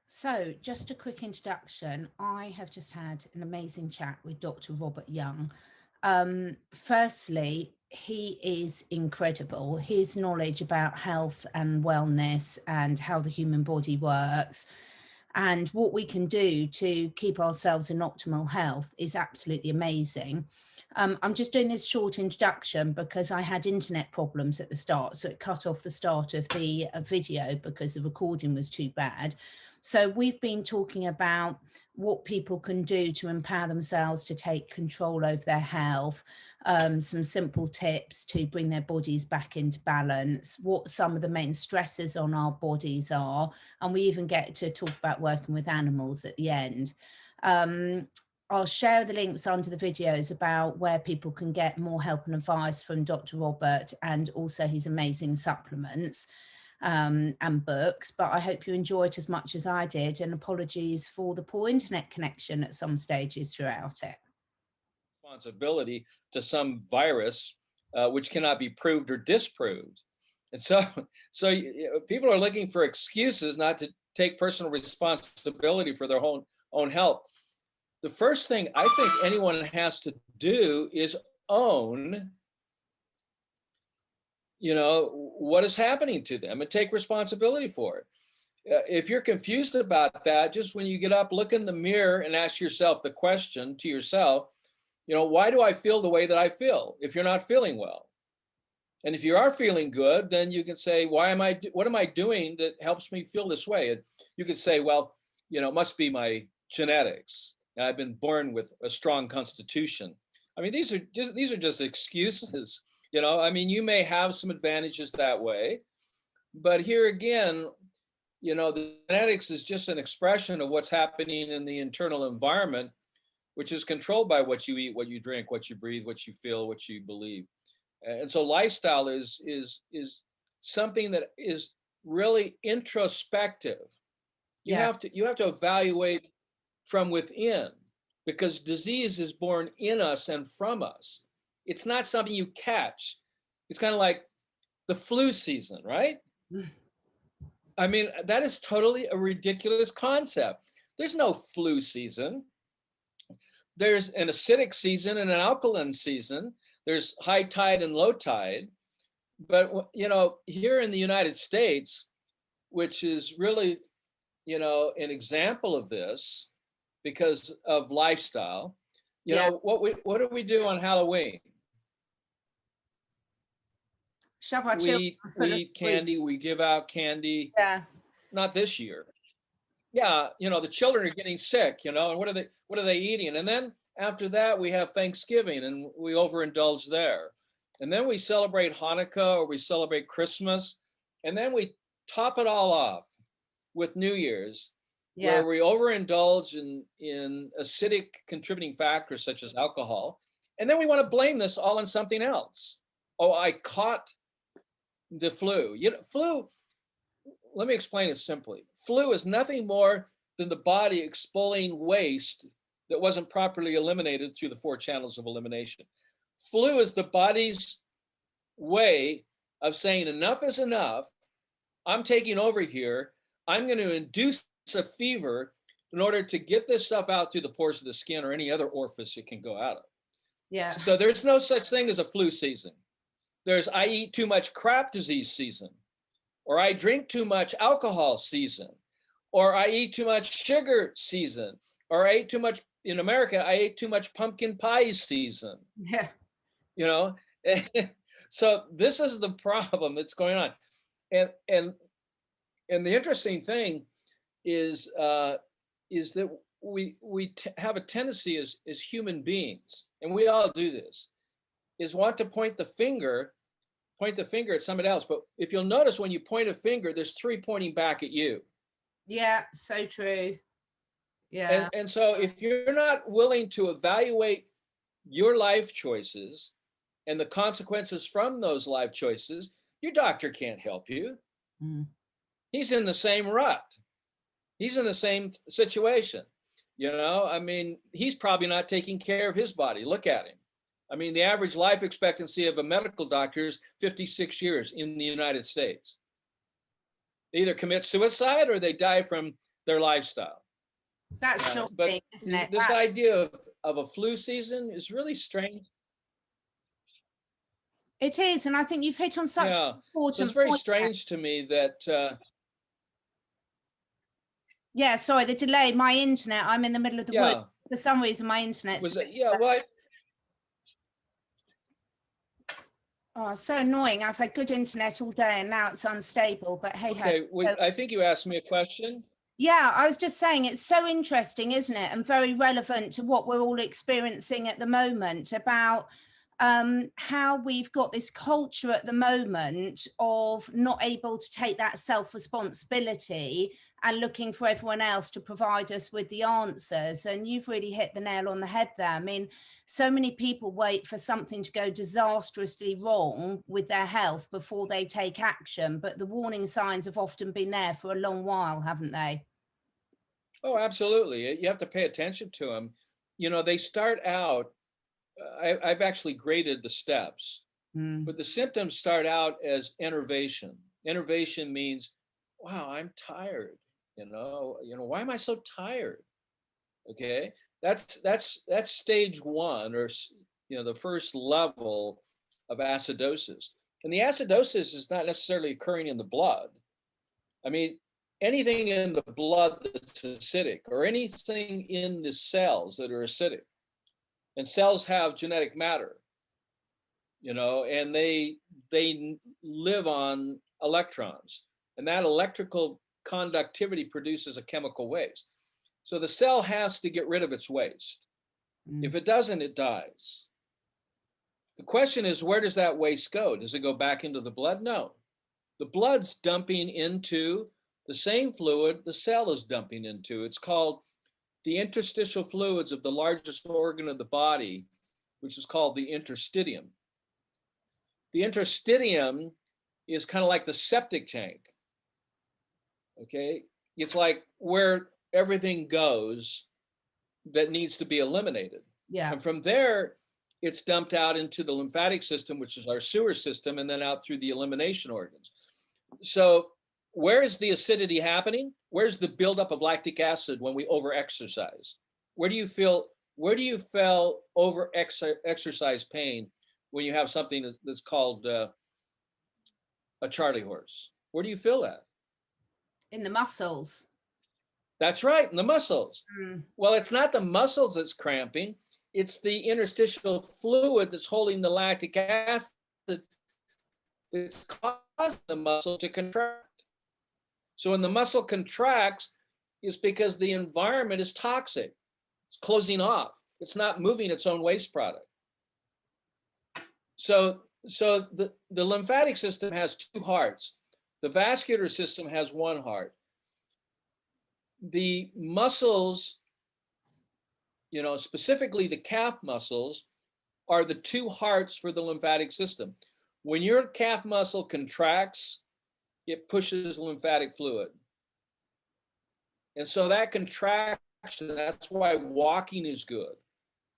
So, just a quick introduction. I have just had an amazing chat with Dr. Robert Young. Firstly, he is incredible. His knowledge about health and wellness and how the human body works and what we can do to keep ourselves in optimal health is absolutely amazing. I'm just doing this short introduction because I had internet problems at the start, so it cut off the start of the video because the recording was too bad. So we've been talking about what people can do to empower themselves to take control over their health, some simple tips to bring their bodies back into balance, what some of the main stresses on our bodies are, and we even get to talk about working with animals at the end. Um, I'll share the links under the videos about where people can get more help and advice from Dr. Robert and also his amazing supplements and books. But I hope you enjoy it as much as I did, and apologies for the poor internet connection at some stages throughout it. Responsibility to some virus which cannot be proved or disproved. And so people are looking for excuses not to take personal responsibility for their own health. The first thing I think anyone has to do is own, what is happening to them and take responsibility for it. If you're confused about that, just when you get up, look in the mirror and ask yourself the question to yourself, why do I feel the way that I feel if you're not feeling well? And if you are feeling good, then you can say, what am I doing that helps me feel this way? And you could say, well, it must be my genetics. And I've been born with a strong constitution. I mean, these are just excuses. You may have some advantages that way, but here again, the genetics is just an expression of what's happening in the internal environment, which is controlled by what you eat, what you drink, what you breathe, what you feel, what you believe. And so lifestyle is something that is really introspective. You have to evaluate from within, because disease is born in us and from us. It's not something you catch. It's kind of like the flu season, right? I mean, that is totally a ridiculous concept. There's no flu season. There's an acidic season and an alkaline season. There's high tide and low tide. But, here in the United States, which is really, an example of this because of lifestyle, what do we do on Halloween? Shove our We eat candy, we give out candy. Yeah. Not this year. Yeah, the children are getting sick, and what are they eating? And then after that, we have Thanksgiving and we overindulge there. And then we celebrate Hanukkah or we celebrate Christmas. And then we top it all off with New Year's, where we overindulge in acidic contributing factors such as alcohol. And then we want to blame this all on something else. Oh, I caught the flu. Flu, let me explain it simply. Flu is nothing more than the body expelling waste that wasn't properly eliminated through the 4 channels of elimination. Flu is the body's way of saying enough is enough. I'm taking over here. I'm going to induce a fever in order to get this stuff out through the pores of the skin or any other orifice it can go out of. Yeah. So there's no such thing as a flu season. There's I eat too much crap disease season, or I drink too much alcohol season, or I eat too much sugar season, or I ate too much, in America, I ate too much pumpkin pie season. Yeah. So this is the problem that's going on. And the interesting thing is that we have a tendency as human beings, and we all do this, is want to point the finger at somebody else. But if you'll notice, when you point a finger, there's 3 pointing back at you. Yeah, so true. Yeah. And so if you're not willing to evaluate your life choices and the consequences from those life choices, your doctor can't help you. He's in the same rut. He's in the same situation. He's probably not taking care of his body. Look at him. The average life expectancy of a medical doctor is 56 years in the United States. They either commit suicide or they die from their lifestyle. That's But shocking, isn't it? this idea of a flu season is really strange. It is, and I think you've hit on such Yeah. an So it's important very point there. strange to me that, Yeah, sorry, the delay, my internet, I'm in the middle of the woods. yeah, For some reason, my internet's was a it, bit, yeah, well, oh, so annoying. I've had good internet all day and now it's unstable, but hey ho. okay, So, I think you asked me a question. yeah, I was just saying it's so interesting, isn't it? And very relevant to what we're all experiencing at the moment about how we've got this culture at the moment of not able to take that self-responsibility and looking for everyone else to provide us with the answers. And you've really hit the nail on the head there. I mean, so many people wait for something to go disastrously wrong with their health before they take action, but the warning signs have often been there for a long while, haven't they? Oh, absolutely. You have to pay attention to them. You know, they start out, I've actually graded the steps, Mm. but the symptoms start out as enervation. Enervation means, wow, I'm tired. Why am I so tired? Okay, that's stage one, or the first level of acidosis. And the acidosis is not necessarily occurring in the blood. I mean, anything in the blood that's acidic, or anything in the cells that are acidic, and cells have genetic matter, and they live on electrons, and that electrical conductivity produces a chemical waste. So the cell has to get rid of its waste. If it doesn't, it dies. The question is, where does that waste go? Does it go back into the blood? No. The blood's dumping into the same fluid the cell is dumping into. It's called the interstitial fluids of the largest organ of the body, which is called the interstitium. The interstitium is kind of like the septic tank. Okay? It's like where everything goes that needs to be eliminated. Yeah. And from there, it's dumped out into the lymphatic system, which is our sewer system, and then out through the elimination organs. So where is the acidity happening? Where's the buildup of lactic acid when we overexercise? Where do you feel over exercise pain when you have something that's called a Charlie horse? Where do you feel that? In the muscles. That's right, in the muscles. Mm. Well, it's not the muscles that's cramping. It's the interstitial fluid that's holding the lactic acid that's causing the muscle to contract. So when the muscle contracts, it's because the environment is toxic. It's closing off. It's not moving its own waste product. So the lymphatic system has two hearts. The vascular system has one heart. The muscles, specifically the calf muscles, are the two hearts for the lymphatic system. When your calf muscle contracts, it pushes lymphatic fluid. And so that contraction, that's why walking is good.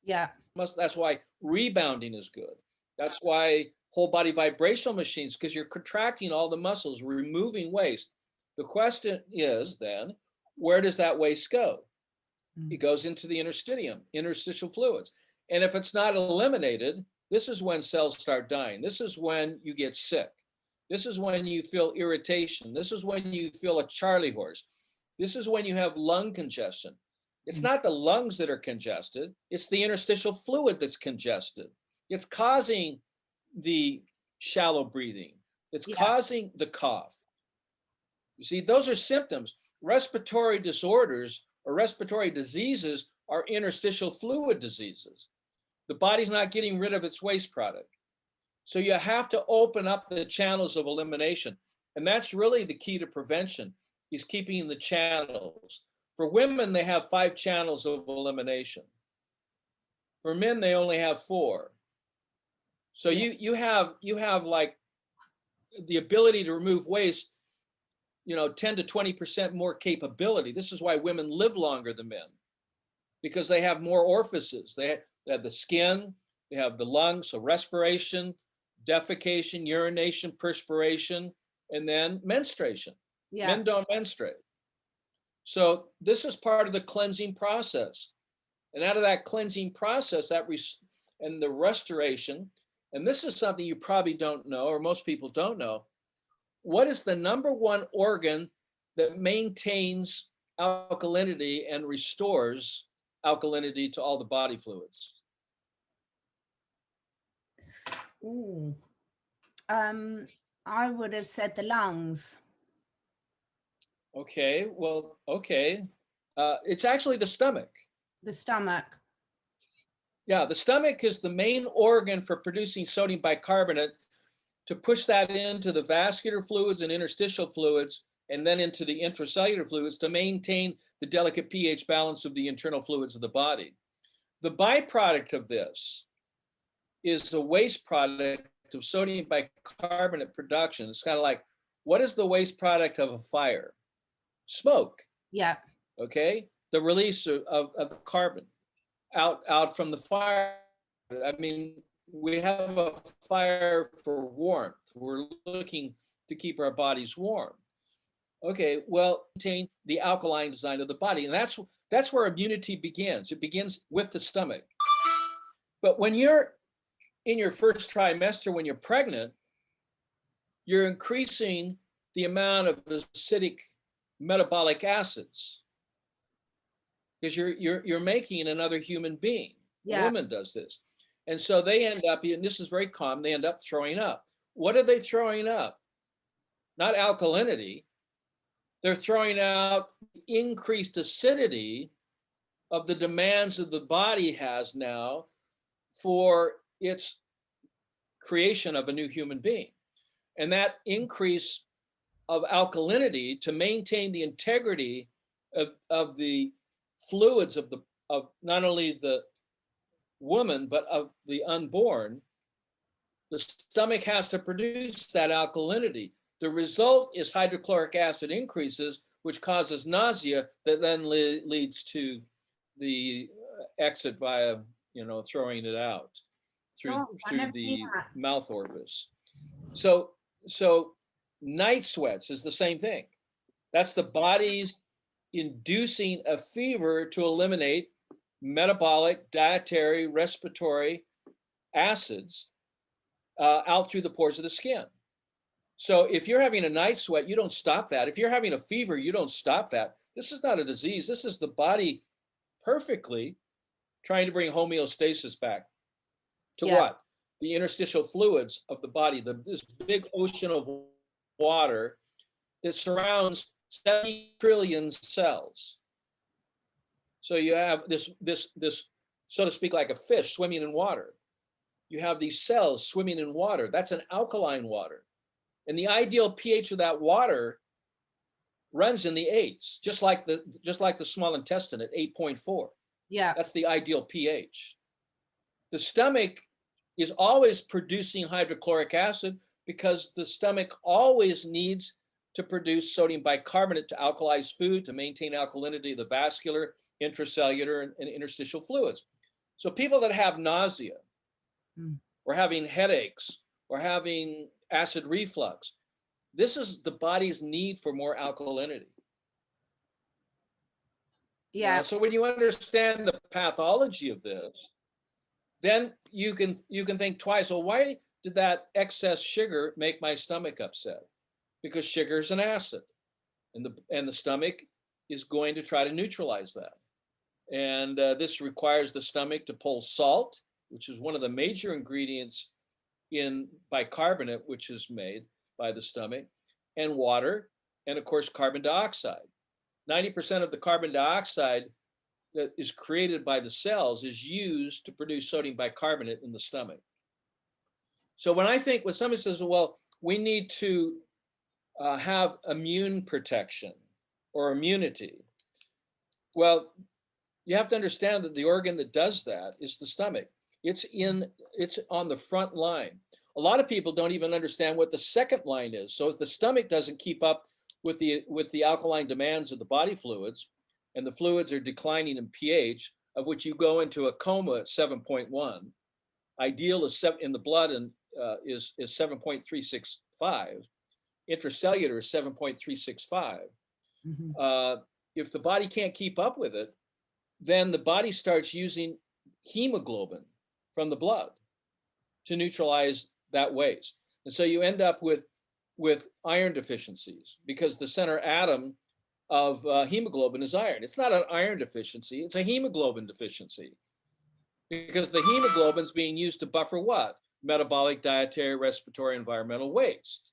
Yeah. That's why rebounding is good. That's why whole body vibrational machines, because you're contracting all the muscles, removing waste. The question is then, where does that waste go? It goes into the interstitial fluids. And if it's not eliminated, this is when cells start dying. This is when you get sick. This is when you feel irritation. This is when you feel a Charlie horse. This is when you have lung congestion. It's not the lungs that are congested. It's the interstitial fluid that's congested. It's causing the shallow breathing. It's causing the cough. You see, those are symptoms. Respiratory disorders or respiratory diseases are interstitial fluid diseases. The body's not getting rid of its waste product. So you have to open up the channels of elimination. And that's really the key to prevention, is keeping the channels. For women, they have 5 channels of elimination. For men, they only have 4. So you have like the ability to remove waste, 10 to 20% more capability. This is why women live longer than men, because they have more orifices. They have the skin, they have the lungs, so respiration, defecation, urination, perspiration, and then menstruation. Men don't menstruate. So this is part of the cleansing process. And out of that cleansing process, and the restoration, and this is something you probably don't know, or most people don't know, what is the number one organ that maintains alkalinity and restores alkalinity to all the body fluids? Ooh. I would have said the lungs. Okay, well, okay. It's actually the stomach. The stomach. Yeah, the stomach is the main organ for producing sodium bicarbonate to push that into the vascular fluids and interstitial fluids, and then into the intracellular fluids to maintain the delicate pH balance of the internal fluids of the body. The byproduct of this is a waste product of sodium bicarbonate production. It's kind of like, what is the waste product of a fire? Smoke. Yeah. Okay, the release of the carbon out from the fire. I mean, we have a fire for warmth. We're looking to keep our bodies warm. Okay, well, maintain the alkaline design of the body, and that's where immunity begins. It begins with the stomach. But when you're in your first trimester, when you're pregnant, you're increasing the amount of acidic metabolic acids because you're making another human being. A Yeah. woman does this. And so they end up, and this is very common, they end up throwing up. What are they throwing up? Not alkalinity. They're throwing out increased acidity of the demands that the body has now for its creation of a new human being. And that increase of alkalinity to maintain the integrity of the fluids of not only the woman, but of the unborn, the stomach has to produce that alkalinity. The result is hydrochloric acid increases, which causes nausea that then leads to the exit via, throwing it out through the mouth orifice. So night sweats is the same thing. That's the body's inducing a fever to eliminate metabolic, dietary, respiratory acids out through the pores of the skin. So if you're having a night sweat, you don't stop that. If you're having a fever, you don't stop that. This is not a disease. This is the body perfectly trying to bring homeostasis back to what? The interstitial fluids of the body, this big ocean of water that surrounds 70 trillion cells. So you have this, so to speak, like a fish swimming in water. You have these cells swimming in water. That's an alkaline water. And the ideal pH of that water runs in the 8s, just like the small intestine at 8.4. Yeah. That's the ideal pH. The stomach is always producing hydrochloric acid because the stomach always needs to produce sodium bicarbonate to alkalize food, to maintain alkalinity of the vascular, intracellular, and interstitial fluids. So people that have nausea or having headaches or having acid reflux, this is the body's need for more alkalinity. Yeah. So when you understand the pathology of this, then you can think twice. Well, why did that excess sugar make my stomach upset? Because sugar is an acid, and the stomach is going to try to neutralize that. And this requires the stomach to pull salt, which is one of the major ingredients in bicarbonate, which is made by the stomach, and water, and of course, carbon dioxide. 90% of the carbon dioxide that is created by the cells is used to produce sodium bicarbonate in the stomach. So when somebody says, well, we need to have immune protection or immunity, well, you have to understand that the organ that does that is the stomach. It's on the front line. A lot of people don't even understand what the second line is. So if the stomach doesn't keep up with the alkaline demands of the body fluids, and the fluids are declining in pH, of which you go into a coma at 7.1, ideal is in the blood and is 7.365, intracellular is 7.365. if the body can't keep up with it, then the body starts using hemoglobin from the blood to neutralize that waste. And so you end up with iron deficiencies because the center atom of hemoglobin is iron. It's not an iron deficiency, it's a hemoglobin deficiency because the hemoglobin is being used to buffer what? Metabolic, dietary, respiratory, environmental waste.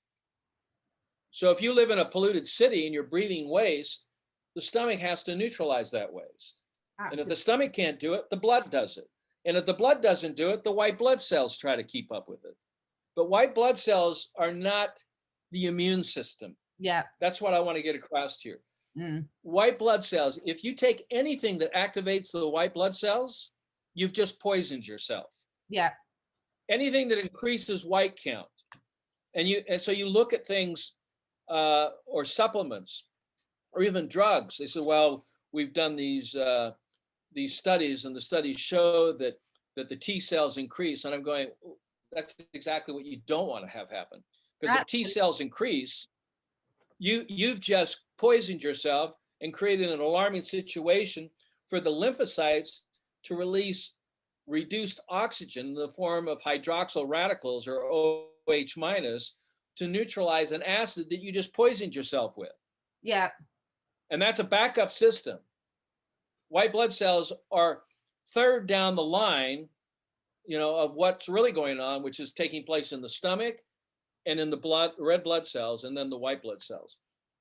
So if you live in a polluted city and you're breathing waste, the stomach has to neutralize that waste. Absolutely. And if the stomach can't do it, the blood does it. And if the blood doesn't do it, the white blood cells try to keep up with it. But white blood cells are not the immune system. Yeah. That's what I want to get across here. Mm. White blood cells, if you take anything that activates the white blood cells, you've just poisoned yourself. Yeah. Anything that increases white count. And so you look at things or supplements or even drugs. They say, well, we've done these studies and the studies show that the T cells increase. And I'm going, that's exactly what you don't want to have happen. Because if T cells increase, you've just poisoned yourself and created an alarming situation for the lymphocytes to release reduced oxygen in the form of hydroxyl radicals or OH minus to neutralize an acid that you just poisoned yourself with. Yeah. And that's a backup system. White blood cells are third down the line, of what's really going on, which is taking place in the stomach and in the blood, red blood cells, and then the white blood cells.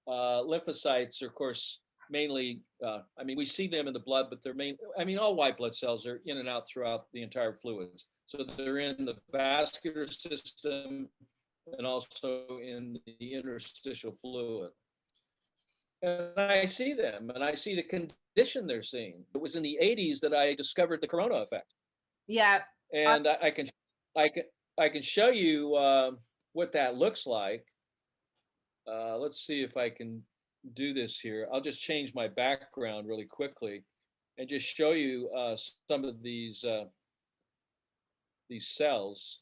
Lymphocytes are, of course, mainly, we see them in the blood, but all white blood cells are in and out throughout the entire fluids. So they're in the vascular system and also in the interstitial fluid. And I see them, and I see the condition they're seeing. It was in the 80s that I discovered the corona effect. Yeah. And I can show you what that looks like. Let's see if I can do this here. I'll just change my background really quickly and just show you some of these cells.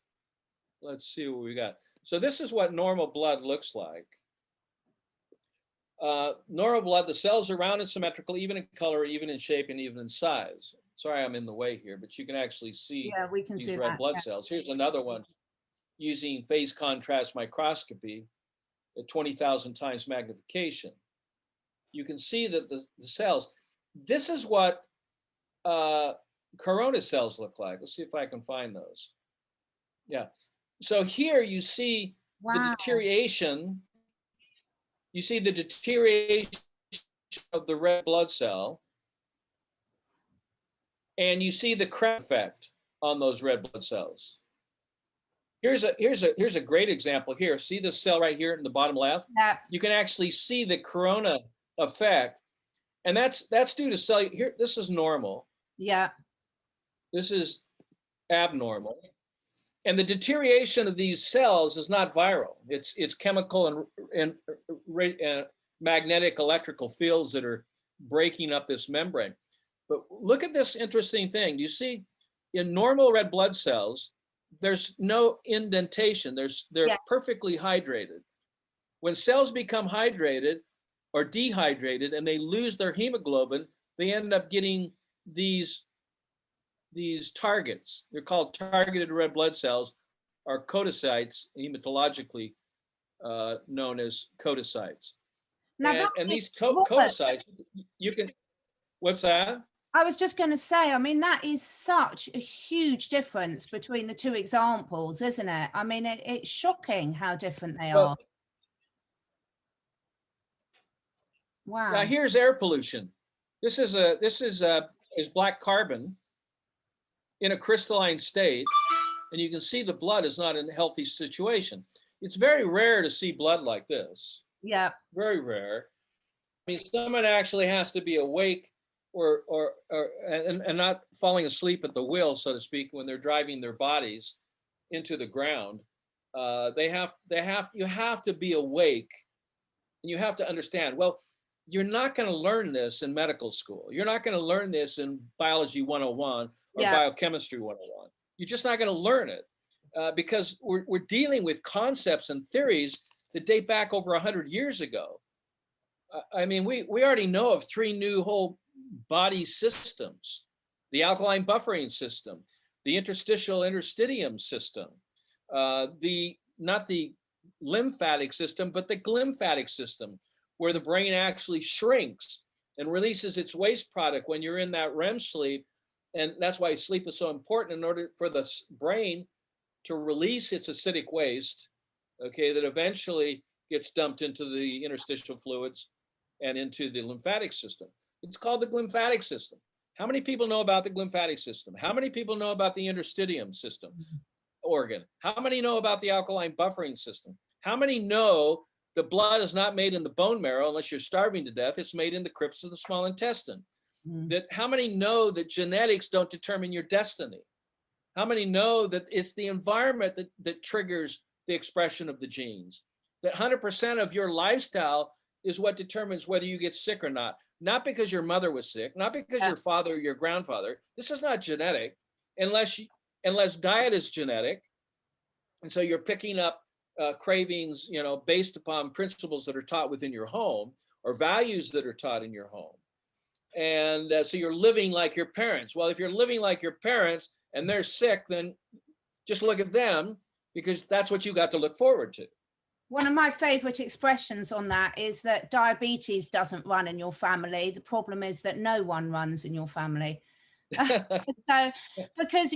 Let's see what we got. So this is what normal blood looks like. Normal blood, the cells are round and symmetrical, even in color, even in shape, and even in size. Sorry, I'm in the way here, but you can actually see we can these see red that. blood cells. Here's another one using phase contrast microscopy at 20,000 times magnification. You can see that the cells, this is what corona cells look like. Let's see if I can find those. Yeah. So here you see the deterioration. You see the deterioration of the red blood cell, and you see the crack effect on those red blood cells. Here's a great example here. See this cell right here in the bottom left? Yeah. You can actually see the corona effect, and that's due to cell. Here, this is normal. Yeah. This is abnormal. And the deterioration of these cells is not viral. It's chemical and magnetic electrical fields that are breaking up this membrane. But look at this interesting thing. You see, in normal red blood cells, there's no indentation. They're perfectly hydrated. When cells become hydrated or dehydrated and they lose their hemoglobin, they end up getting these targets. They're called targeted red blood cells, or codocytes, hematologically known as codocytes. Now and these codocytes, you can, what's that? I was just going to say, that is such a huge difference between the two examples, isn't it? It's shocking how different they are. Wow. Now here's air pollution. This is black carbon in a crystalline state, and you can see the blood is not in a healthy situation. It's very rare to see blood like this. Yeah. Very rare. Someone actually has to be awake or not falling asleep at the wheel, so to speak, when they're driving their bodies into the ground. You have to be awake, and you have to understand, well, you're not going to learn this in medical school. You're not going to learn this in biology 101 or biochemistry 101. You're just not going to learn it because we're dealing with concepts and theories that date back over 100 years ago. I mean, we already know of three new whole body systems: the alkaline buffering system, the interstitial interstitium system, the not the lymphatic system, but the glymphatic system, where the brain actually shrinks and releases its waste product when you're in that REM sleep. And that's why sleep is so important, in order for the brain to release its acidic waste, okay, that eventually gets dumped into the interstitial fluids and into the lymphatic system. It's called the glymphatic system. How many people know about the glymphatic system? How many people know about the interstitium system organ? How many know about the alkaline buffering system? How many know the blood is not made in the bone marrow unless you're starving to death? It's made in the crypts of the small intestine. That how many know that genetics don't determine your destiny? How many know that it's the environment that triggers the expression of the genes? That 100% of your lifestyle is what determines whether you get sick or not because your mother was sick, not because your father or your grandfather. This is not genetic, unless diet is genetic. And so you're picking up cravings, based upon principles that are taught within your home, or values that are taught in your home. And so you're living like your parents. Well, if you're living like your parents and they're sick, then just look at them, because that's what you got to look forward to. One of my favorite expressions on that is that diabetes doesn't run in your family. The problem is that no one runs in your family. So, because,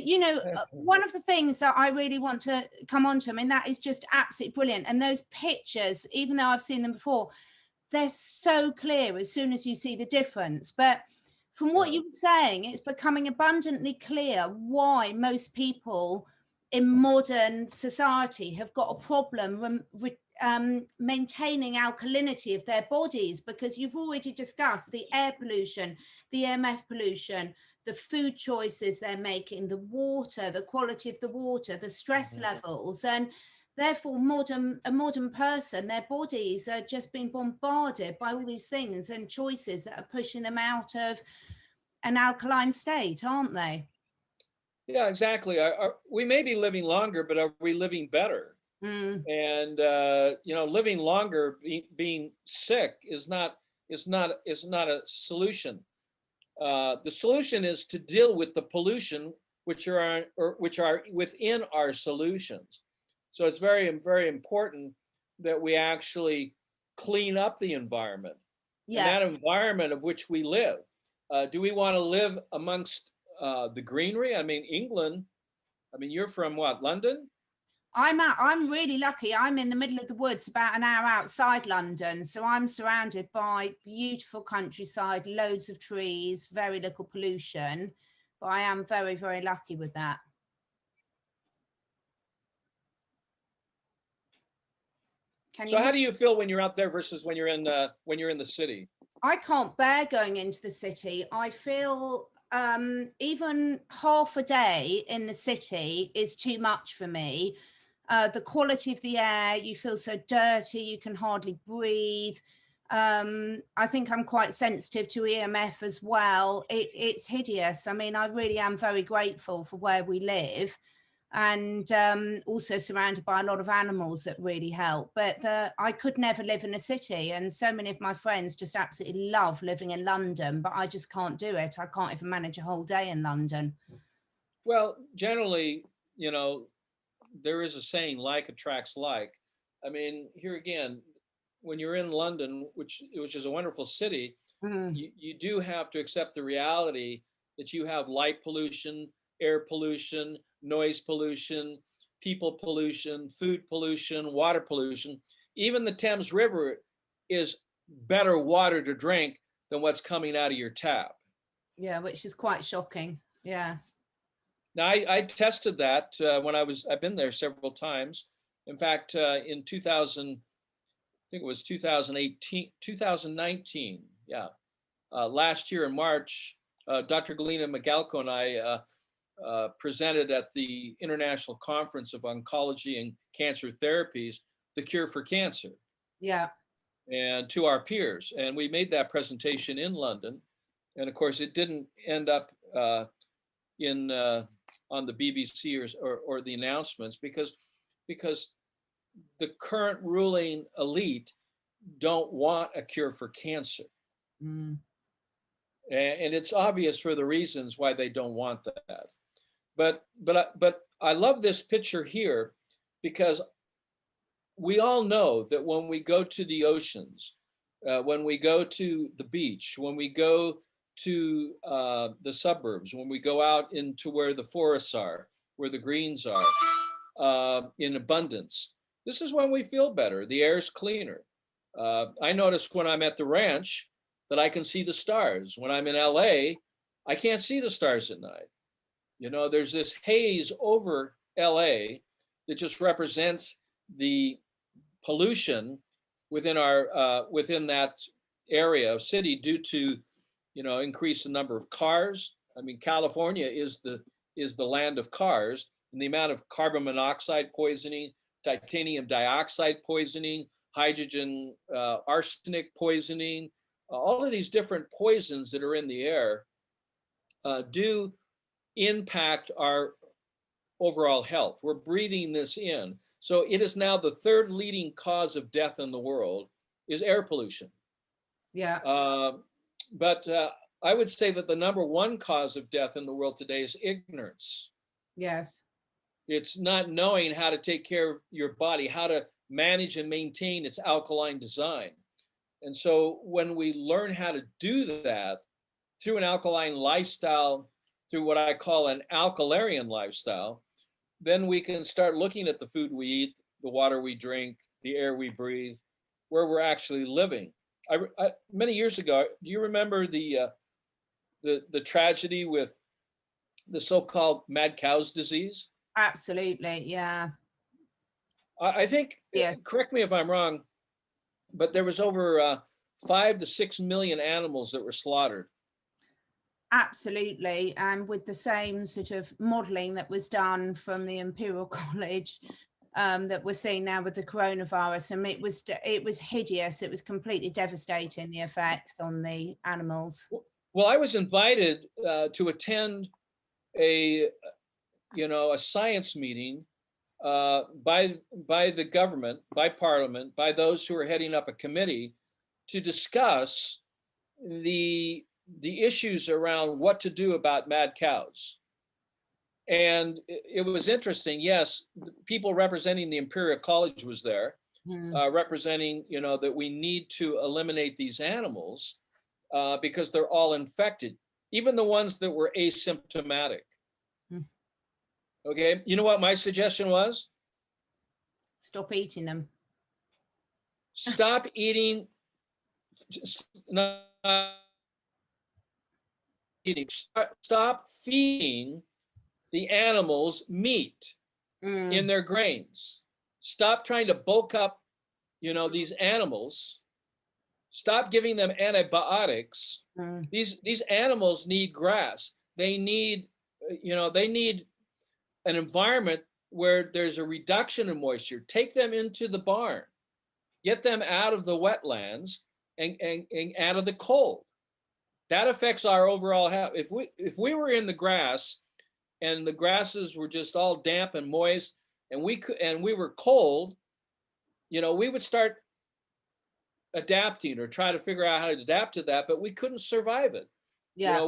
one of the things that I really want to come on to, I mean, that is just absolutely brilliant. And those pictures, even though I've seen them before, they're so clear as soon as you see the difference. But from what you were saying, it's becoming abundantly clear why most people in modern society have got a problem maintaining alkalinity of their bodies, because you've already discussed the air pollution, the EMF pollution, the food choices they're making, the water, the quality of the water, the stress levels. And therefore, a modern person, their bodies are just being bombarded by all these things and choices that are pushing them out of an alkaline state, aren't they? Yeah, exactly. We may be living longer, but are we living better? And living longer, being sick is not a solution. The solution is to deal with the pollution, which are within our solutions. So it's very, very important that we actually clean up the environment, and that environment of which we live. Do we want to live amongst the greenery? I mean, England. I mean, you're from what, London? I'm really lucky. I'm in the middle of the woods, about an hour outside London. So I'm surrounded by beautiful countryside, loads of trees, very little pollution. But I am very, very lucky with that. So how do you feel when you're out there versus when you're in the city? I can't bear going into the city. I feel even half a day in the city is too much for me. The quality of the air, you feel so dirty, you can hardly breathe. I think I'm quite sensitive to EMF as well. It's hideous. I mean, I really am very grateful for where we live, and also surrounded by a lot of animals that really help. But I could never live in a city, and so many of my friends just absolutely love living in London, but I just can't do it. I can't even manage a whole day in London. Well, generally, there is a saying, like attracts like. I mean, here again, when you're in London, which is a wonderful city, you do have to accept the reality that you have light pollution, air pollution, noise pollution, people pollution, food pollution, water pollution. Even the Thames River is better water to drink than what's coming out of your tap. Yeah, which is quite shocking. Yeah. Now, I tested that when I've been there several times. In fact, in 2000, I think it was 2018, 2019. Yeah. Last year in March, Dr. Galina Magalko and I presented at the International Conference of Oncology and Cancer Therapies, The Cure for Cancer. Yeah. And to our peers. And we made that presentation in London. And of course, it didn't end up on the BBC or the announcements, because the current ruling elite don't want a cure for cancer. Mm. And it's obvious for the reasons why they don't want that. But I love this picture here because we all know that when we go to the oceans, when we go to the beach, when we go to the suburbs, when we go out into where the forests are, where the greens are, in abundance, this is when we feel better. The air is cleaner. I notice when I'm at the ranch that I can see the stars. When I'm in LA, I can't see the stars at night. You know, there's this haze over LA that just represents the pollution within that area of city due to, you know, increase the number of cars. I mean, California is the land of cars, and the amount of carbon monoxide poisoning, titanium dioxide poisoning, hydrogen arsenic poisoning, all of these different poisons that are in the air do impact our overall health. We're breathing this in. So it is now the third leading cause of death in the world is air pollution. Yeah. But I would say that the number one cause of death in the world today is ignorance. Yes. It's not knowing how to take care of your body, how to manage and maintain its alkaline design. And so when we learn how to do that through an alkaline lifestyle, through what I call an alkalarian lifestyle, then we can start looking at the food we eat, the water we drink, the air we breathe, where we're actually living. Many years ago, do you remember the tragedy with the so-called mad cow's disease? Absolutely. Yeah. I think, Yes. correct me if I'm wrong, but there was over 5 to 6 million animals that were slaughtered. Absolutely. And with the same sort of modeling that was done from the Imperial College, that we're seeing now with the coronavirus. And it was hideous. It was completely devastating, the effects on the animals. Well, I was invited to attend a science meeting by the government, by Parliament, by those who are heading up a committee to discuss the issues around what to do about mad cows. And it was interesting. Yes, people representing the Imperial College was there, representing, that we need to eliminate these animals because they're all infected, even the ones that were asymptomatic. Okay, you know what my suggestion was? Stop eating them. Stop eating. Not eating. Stop feeding the animals meat in their grains. Stop trying to bulk up, these animals. Stop giving them antibiotics. These animals need grass. They need, they need an environment where there's a reduction in moisture. Take them into the barn. Get them out of the wetlands and out of the cold. That affects our overall health. If we were in the grass and the grasses were just all damp and moist and we were cold, we would start adapting or try to figure out how to adapt to that, but we couldn't survive it. Yeah.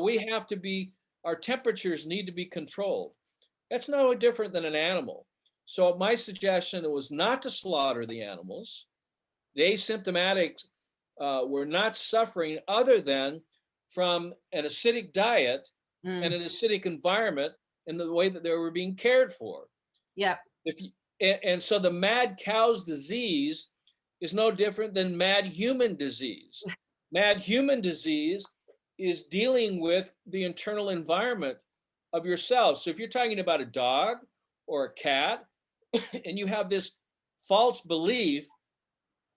Our temperatures need to be controlled. That's no different than an animal. So my suggestion was not to slaughter the animals. The asymptomatics were not suffering other than from an acidic diet and an acidic environment and the way that they were being cared for. Yeah. And so the mad cow's disease is no different than mad human disease. Mad human disease is dealing with the internal environment of yourself. So if you're talking about a dog or a cat, and you have this false belief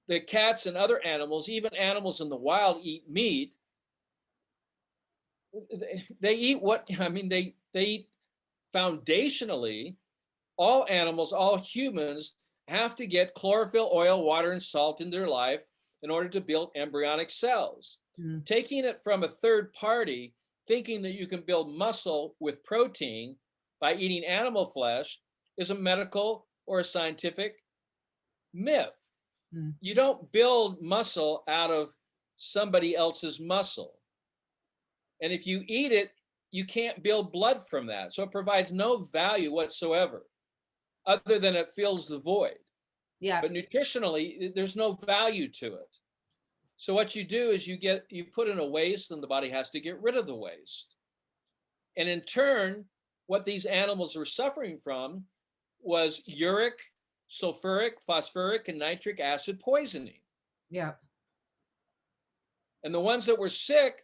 that cats and other animals, even animals in the wild, eat meat, they eat they eat foundationally, all animals, all humans have to get chlorophyll, oil, water, and salt in their life in order to build embryonic cells. Taking it from a third party, thinking that you can build muscle with protein by eating animal flesh is a medical or a scientific myth. Mm. You don't build muscle out of somebody else's muscle. And if you eat it, you can't build blood from that. So it provides no value whatsoever, other than it fills the void. Yeah. But nutritionally, there's no value to it. So what you do is you put in a waste, and the body has to get rid of the waste. And in turn, what these animals were suffering from was uric, sulfuric, phosphoric, and nitric acid poisoning. Yeah. And the ones that were sick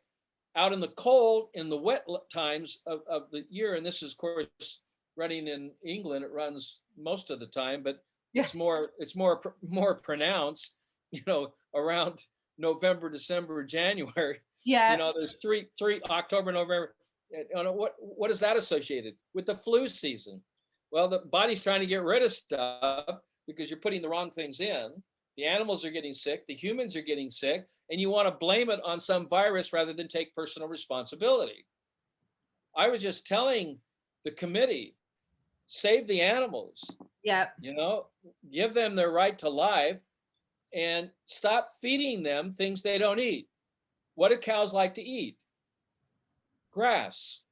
out in the cold, in the wet times of the year, and this is, of course, running in England, it runs most of the time, but Yeah. it's more pronounced, around November, December, January. Yeah. There's three October, November. What is that associated with? The flu season. Well, the body's trying to get rid of stuff because you're putting the wrong things in. The animals are getting sick, the humans are getting sick, and you want to blame it on some virus rather than take personal responsibility. I was just telling the committee, save the animals, Yeah. give them their right to life, and stop feeding them things they don't eat. What do cows like to eat? Grass.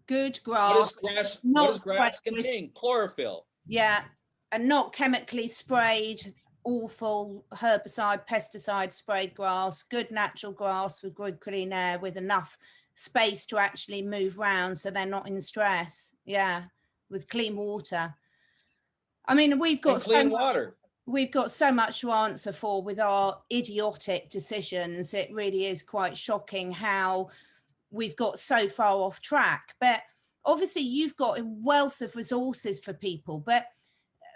Good What grass, what not does grass sprayed. contain? Chlorophyll. Yeah, and not chemically sprayed, awful herbicide, pesticide sprayed grass. Good natural grass with good clean air, with enough space to actually move around, so they're not in stress. Yeah, with clean water. I mean, And clean water. we've got so much to answer for with our idiotic decisions. It really is quite shocking how we've got so far off track. But obviously you've got a wealth of resources for people, but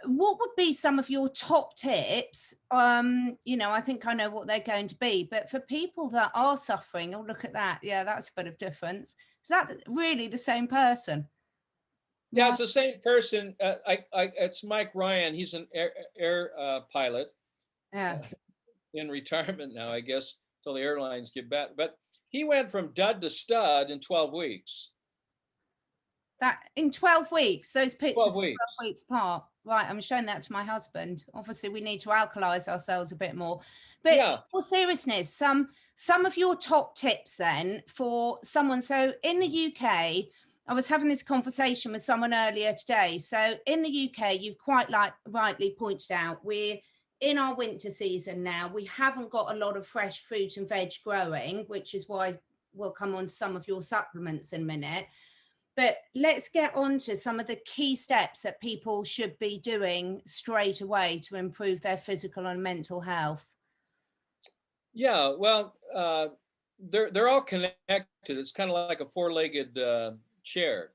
what would be some of your top tips? I think I know what they're going to be, but for people that are suffering, oh, look at that. Yeah, that's a bit of difference. Is that really the same person? Yeah, it's the same person. It's Mike Ryan. He's an air pilot Yeah. in retirement now, I guess, till the airlines get back. But he went from dud to stud in 12 weeks. That in 12 weeks, those pictures 12 weeks. 12 weeks apart. Right, I'm showing that to my husband. Obviously, we need to alkalize ourselves a bit more. But Yeah. in all seriousness, some of your top tips then for someone. So in the UK, I was having this conversation with someone earlier today. So in the UK, you've quite rightly pointed out, we're in our winter season now. We haven't got a lot of fresh fruit and veg growing, which is why we'll come on to some of your supplements in a minute. But let's get on to some of the key steps that people should be doing straight away to improve their physical and mental health. Yeah, well, they're all connected. It's kind of like a four-legged chair.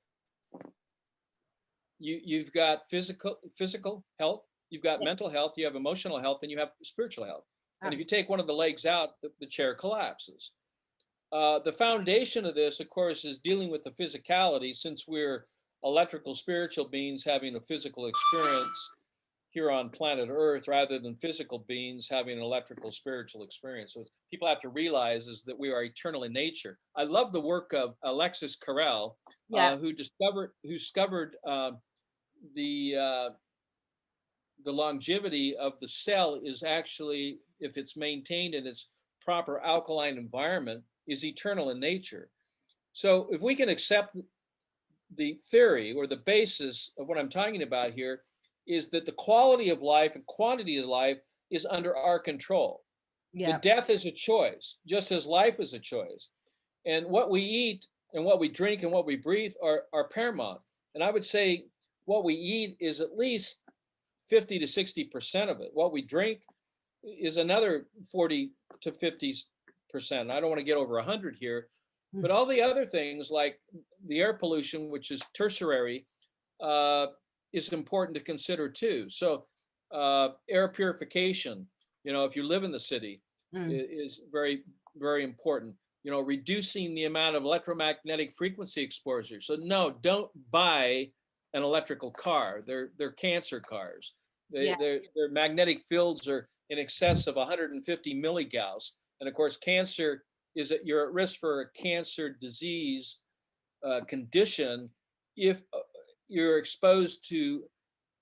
You've got physical health, you've got mental health, you have emotional health, and you have spiritual health. And if you take one of the legs out, the chair collapses. The foundation of this, of course, is dealing with the physicality, since we're electrical spiritual beings having a physical experience here on planet Earth, rather than physical beings having an electrical spiritual experience. So people have to realize is that we are eternal in nature. I love the work of Alexis Carrel, who discovered the longevity of the cell is actually, if it's maintained in its proper alkaline environment, is eternal in nature. So if we can accept the theory or the basis of what I'm talking about here, is that the quality of life and quantity of life is under our control. The death is a choice, just as life is a choice. And what we eat and what we drink and what we breathe are paramount. And I would say what we eat is at least 50 to 60% of it. What we drink is another 40 to 50%. I don't want to get over 100 here, but all the other things like the air pollution, which is tertiary, is important to consider too. So air purification, if you live in the city, is very, very important. Reducing the amount of electromagnetic frequency exposure. So no, don't buy an electrical car. They're cancer cars. Their magnetic fields are in excess of 150 milligauss. And of course, cancer is that you're at risk for a cancer disease condition if you're exposed to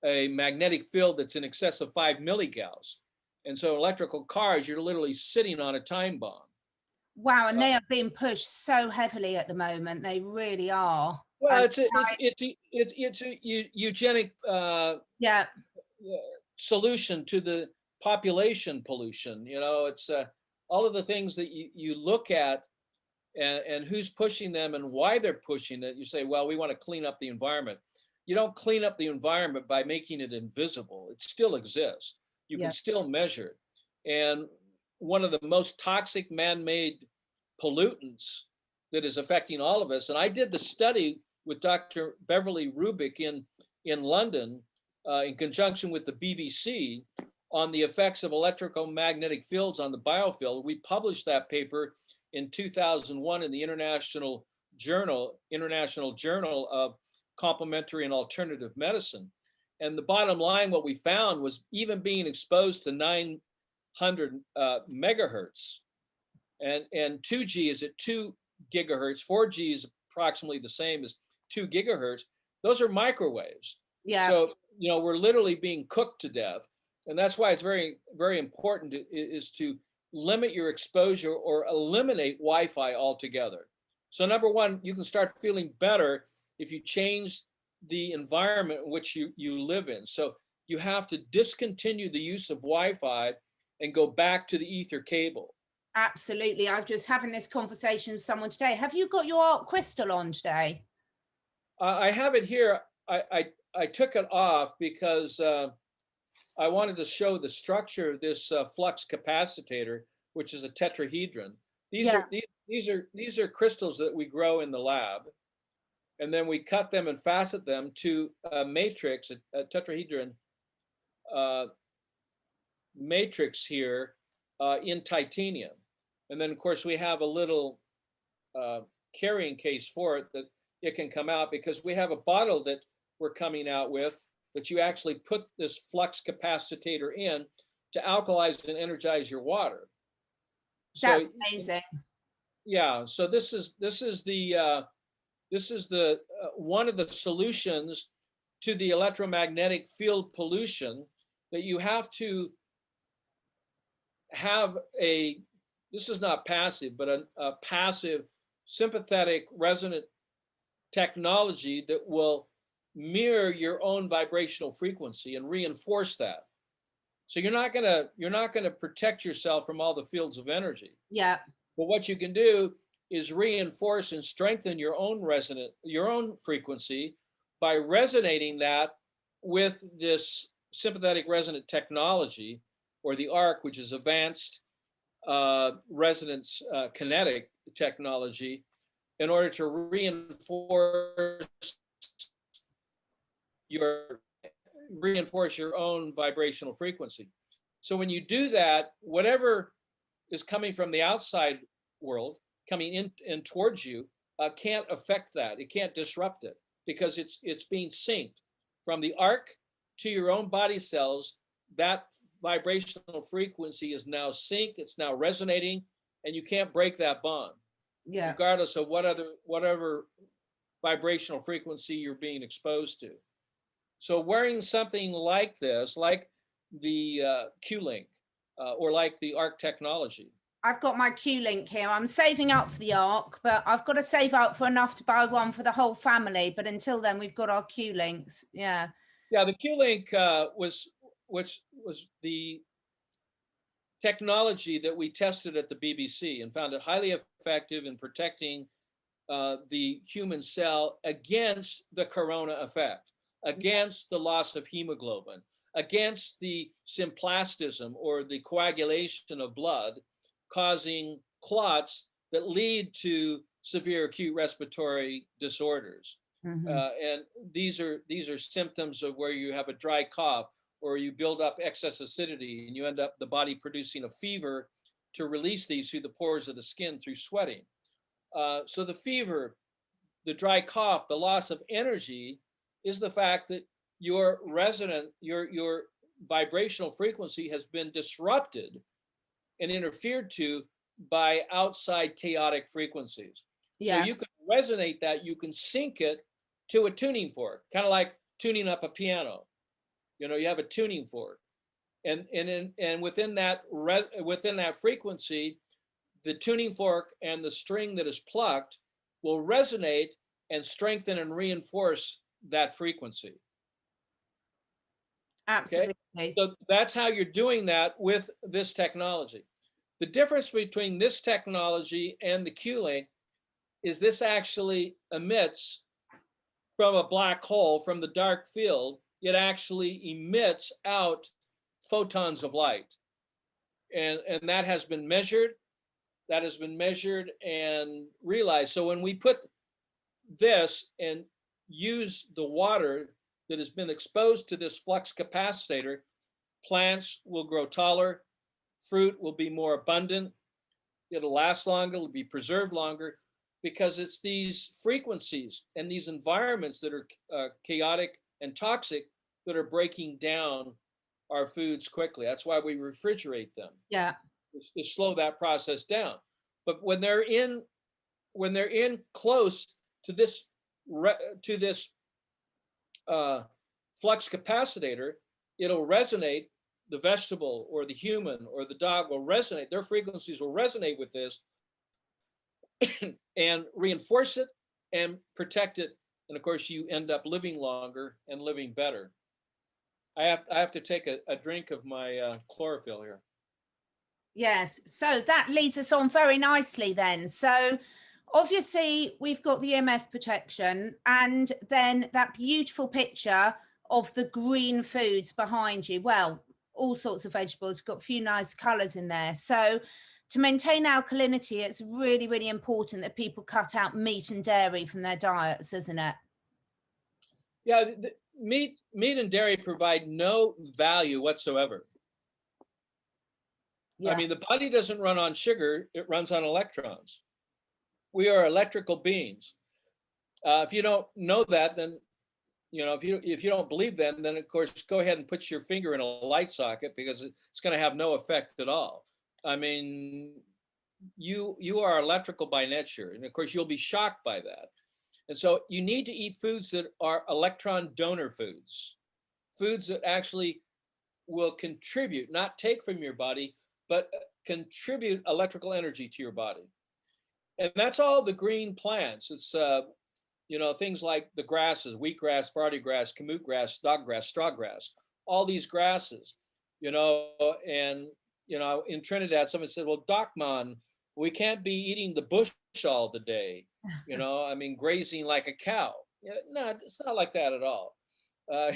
a magnetic field that's in excess of 5 milligauss. And so electrical cars, you're literally sitting on a time bomb. Wow, and Uh, they are being pushed so heavily at the moment. They really are. well, And it's a eugenic yeah, solution to the population pollution. It's all of the things that you look at, and who's pushing them and why they're pushing it. You say, well, we want to clean up the environment. You don't clean up the environment by making it invisible. It still exists. You can yeah, still measure it. And one of the most toxic man-made pollutants that is affecting all of us. And I did the study with Dr. Beverly Rubik in London, in conjunction with the BBC, on the effects of electrical magnetic fields on the biofield. We published that paper in 2001 in the International Journal of Complementary and Alternative Medicine. And the bottom line, what we found was even being exposed to 900 megahertz, and 2G is at 2 gigahertz, 4G is approximately the same as 2 gigahertz. Those are microwaves. yeah. So, we're literally being cooked to death. And that's why it's very, very important is to limit your exposure or eliminate Wi-Fi altogether. So number one, you can start feeling better if you change the environment in which you live in. So you have to discontinue the use of Wi-Fi and go back to the ether cable. Absolutely. I was just having this conversation with someone today. Have you got your art crystal on today? I have it here. I took it off because I wanted to show the structure of this flux capacitor, which is a tetrahedron. These Yeah, are these are crystals that we grow in the lab, and then we cut them and facet them to a matrix, a tetrahedron uh, matrix here in titanium. And then, of course, we have a little uh, carrying case for it that it can come out, because we have a bottle that we're coming out with that you actually put this flux capacitor in to alkalize and energize your water. that's So amazing. yeah, so this is the one of the solutions to the electromagnetic field pollution, that you have to have a, this is not passive, but a passive sympathetic resonant technology that will mirror your own vibrational frequency and reinforce that. So you're not gonna protect yourself from all the fields of energy. Yeah, But what you can do is reinforce and strengthen your own frequency by resonating that with this sympathetic resonant technology, or the ARC, which is advanced resonance kinetic technology, in order to your reinforce your own vibrational frequency. So when you do that, whatever is coming from the outside world, coming in towards you, can't affect that. It can't disrupt it, because it's being synced from the arc to your own body cells. That vibrational frequency is now synced. It's now resonating, and you can't break that bond, yeah. regardless of whatever vibrational frequency you're being exposed to. So wearing something like this, like the Q-Link, or like the ARC technology. I've got my Q-Link here. I'm saving up for the ARC, but I've got to save up for enough to buy one for the whole family. But until then, we've got our Q-Links. Yeah. Yeah, the Q-Link was the technology that we tested at the BBC and found it highly effective in protecting the human cell against the corona effect, against the loss of hemoglobin, against the symplastism, or the coagulation of blood, causing clots that lead to severe acute respiratory disorders. Mm-hmm. And these are symptoms of where you have a dry cough, or you build up excess acidity, and you end up the body producing a fever to release these through the pores of the skin through sweating. So the fever, the dry cough, the loss of energy is the fact that your vibrational frequency has been disrupted and interfered to by outside chaotic frequencies. So Yeah. you can resonate that, you can sync it to a tuning fork, kind of like tuning up a piano. You have a tuning fork, And within that frequency, the tuning fork and the string that is plucked will resonate and strengthen and reinforce that frequency. Okay, Absolutely. so that's how you're doing that with this technology. The difference between this technology and the Q-Link is this actually emits from a black hole, from the dark field. It actually emits out photons of light, and that has been measured. That has been measured and realized. So when we put this and use the water that has been exposed to this flux capacitor, plants will grow taller, fruit will be more abundant, it'll last longer, it'll be preserved longer, because it's these frequencies and these environments that are chaotic and toxic that are breaking down our foods quickly. That's why we refrigerate them, Yeah. to slow that process down. But when they're in close to this flux capacitor, it'll resonate. The vegetable or the human or the dog will resonate. Their frequencies will resonate with this and reinforce it and protect it. And of course, you end up living longer and living better. I have to take a drink of my chlorophyll here. Yes. So that leads us on very nicely then. So obviously we've got the EMF protection, and then that beautiful picture of the green foods behind you. Well, all sorts of vegetables. We've got a few nice colors in there. So to maintain alkalinity, it's really, really important that people cut out meat and dairy from their diets, isn't it? Yeah, meat and dairy provide no value whatsoever. I Yeah. mean, the body doesn't run on sugar, it runs on electrons. We are electrical beings. If you don't know that, then, if you don't believe that, then of course go ahead and put your finger in a light socket, because it's going to have no effect at all. I mean, you are electrical by nature, and of course you'll be shocked by that. And so you need to eat foods that are electron donor foods, foods that actually will contribute, not take from your body, but contribute electrical energy to your body. And that's all the green plants. It's things like the grasses: wheatgrass, barley grass, kamut grass, doggrass, strawgrass, all these grasses. And in Trinidad, someone said, "Well, Docman, we can't be eating the bush all the day. I mean, grazing like a cow." No, it's not like that at all. Uh,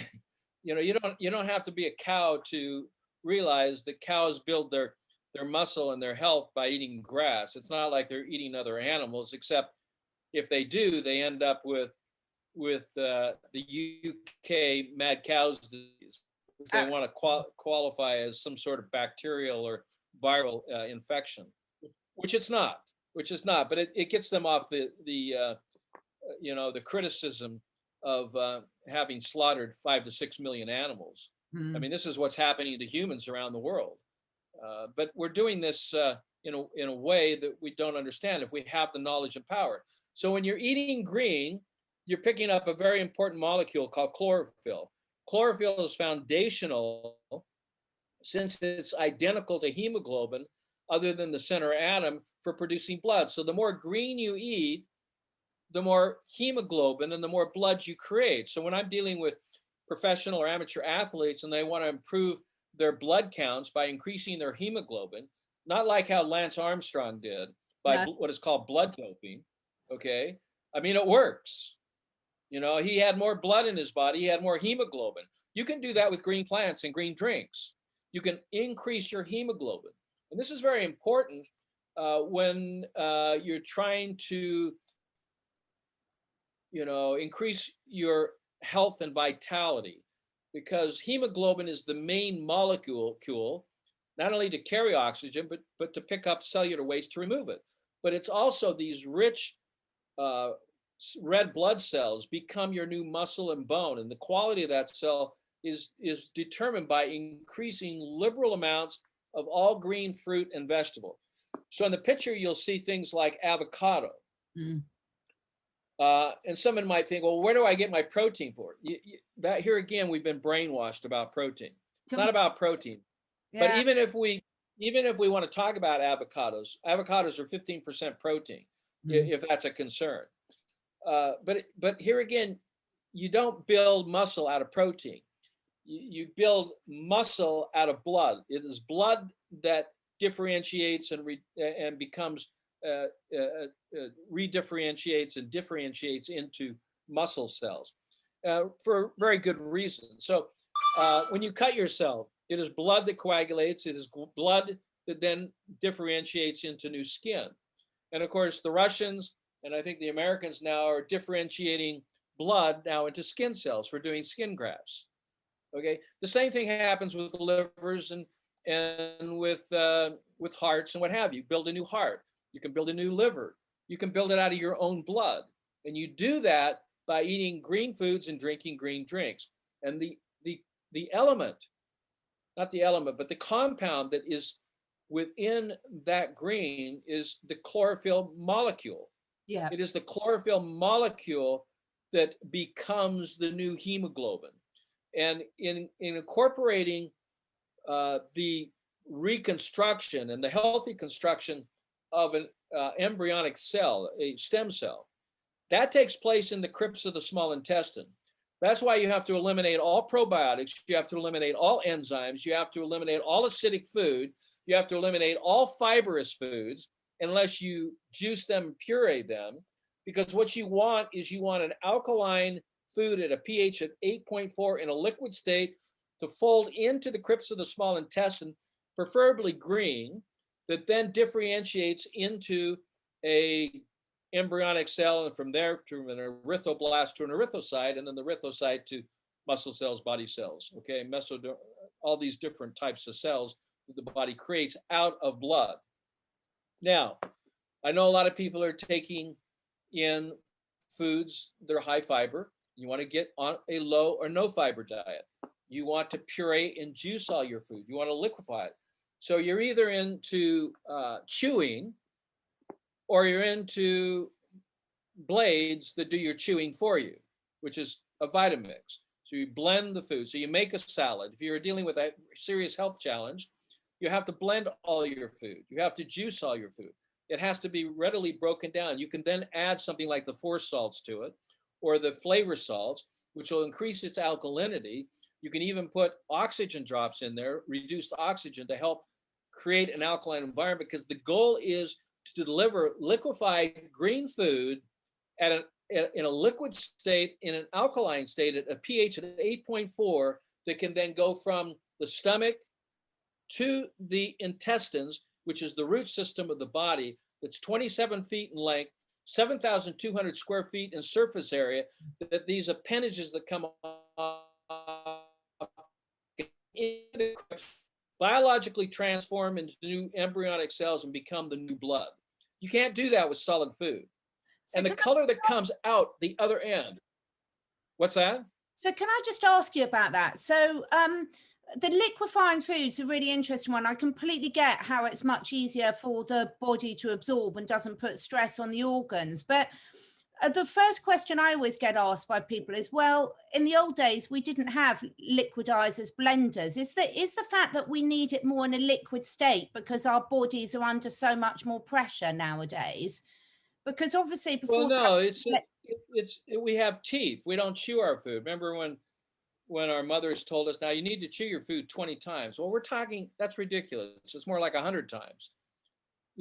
you don't have to be a cow to realize that cows build their muscle and their health by eating grass. It's not like they're eating other animals, except if they do, they end up with the UK mad cow's disease, if they want to qualify as some sort of bacterial or viral infection, which it's not. But it gets them off the criticism of having slaughtered 5 to 6 million animals. I mean, this is what's happening to humans around the world. But we're doing this in a way that we don't understand if we have the knowledge and power. So when you're eating green, you're picking up a very important molecule called chlorophyll. Chlorophyll is foundational, since it's identical to hemoglobin, other than the center atom, for producing blood. So the more green you eat, the more hemoglobin and the more blood you create. So when I'm dealing with professional or amateur athletes and they want to improve their blood counts by increasing their hemoglobin, not like how Lance Armstrong did by what is called blood doping, okay? I mean, it works. He had more blood in his body, he had more hemoglobin. You can do that with green plants and green drinks. You can increase your hemoglobin. And this is very important when you're trying to increase your health and vitality, because hemoglobin is the main molecule, not only to carry oxygen, but to pick up cellular waste to remove it. But it's also these rich red blood cells become your new muscle and bone. And the quality of that cell is determined by increasing liberal amounts of all green fruit and vegetable. So in the picture, you'll see things like avocado. And someone might think, well, where do I get my protein for? That here again, we've been brainwashed about protein. It's not about protein. But Yeah. even if we want to talk about avocados are 15% protein, Mm. if that's a concern. But here again, you don't build muscle out of protein. You build muscle out of blood. It is blood that differentiates and becomes uh, uh, redifferentiates and differentiates into muscle cells for very good reason. So when you cut yourself, it is blood that coagulates. It is blood that then differentiates into new skin. And of course, the Russians and I think the Americans now are differentiating blood now into skin cells for doing skin grafts. Okay, the same thing happens with livers and with hearts and what have you. Build a new heart. You can build a new liver. You can build it out of your own blood, and you do that by eating green foods and drinking green drinks. And the element, not the element, but the compound that is within that green is the chlorophyll molecule. Yeah. It is the chlorophyll molecule that becomes the new hemoglobin. And in incorporating the reconstruction and the healthy construction of an embryonic cell, a stem cell, that takes place in the crypts of the small intestine. That's why you have to eliminate all probiotics, you have to eliminate all enzymes, you have to eliminate all acidic food, you have to eliminate all fibrous foods unless you juice them, puree them, because what you want is you want an alkaline food at a pH of 8.4 in a liquid state to fold into the crypts of the small intestine, preferably green, that then differentiates into a embryonic cell, and from there to an erythroblast to an erythrocyte, and then the erythrocyte to muscle cells, body cells, okay, all these different types of cells that the body creates out of blood. Now, I know a lot of people are taking in foods that are high fiber. You want to get on a low or no fiber diet. You want to puree and juice all your food. You want to liquefy it. So you're either into chewing or you're into blades that do your chewing for you, which is a Vitamix. So you blend the food. So you make a salad. If you're dealing with a serious health challenge, you have to blend all your food. You have to juice all your food. It has to be readily broken down. You can then add something like the force salts to it or the flavor salts, which will increase its alkalinity. You can even put oxygen drops in there, reduced oxygen, to help create an alkaline environment, because the goal is to deliver liquefied green food in a liquid state, in an alkaline state, at a pH of 8.4, that can then go from the stomach to the intestines, which is the root system of the body, that's 27 feet in length, 7,200 square feet in surface area, that these appendages that come off biologically transform into new embryonic cells and become the new blood. You can't do that with solid food. So And the can color that I ask, comes out the other end, what's that? so can I just ask you about that? So the liquefying foods are a really interesting one. I completely get how it's much easier for the body to absorb and doesn't put stress on the organs. But the first question I always get asked by people is, well, in the old days, we didn't have liquidizers, blenders. Is the fact that we need it more in a liquid state because our bodies are under so much more pressure nowadays? Because obviously Well, before no, that, we have teeth. We don't chew our food. Remember when our mothers told us, now you need to chew your food 20 times. Well, we're talking, that's ridiculous. It's more like 100 times.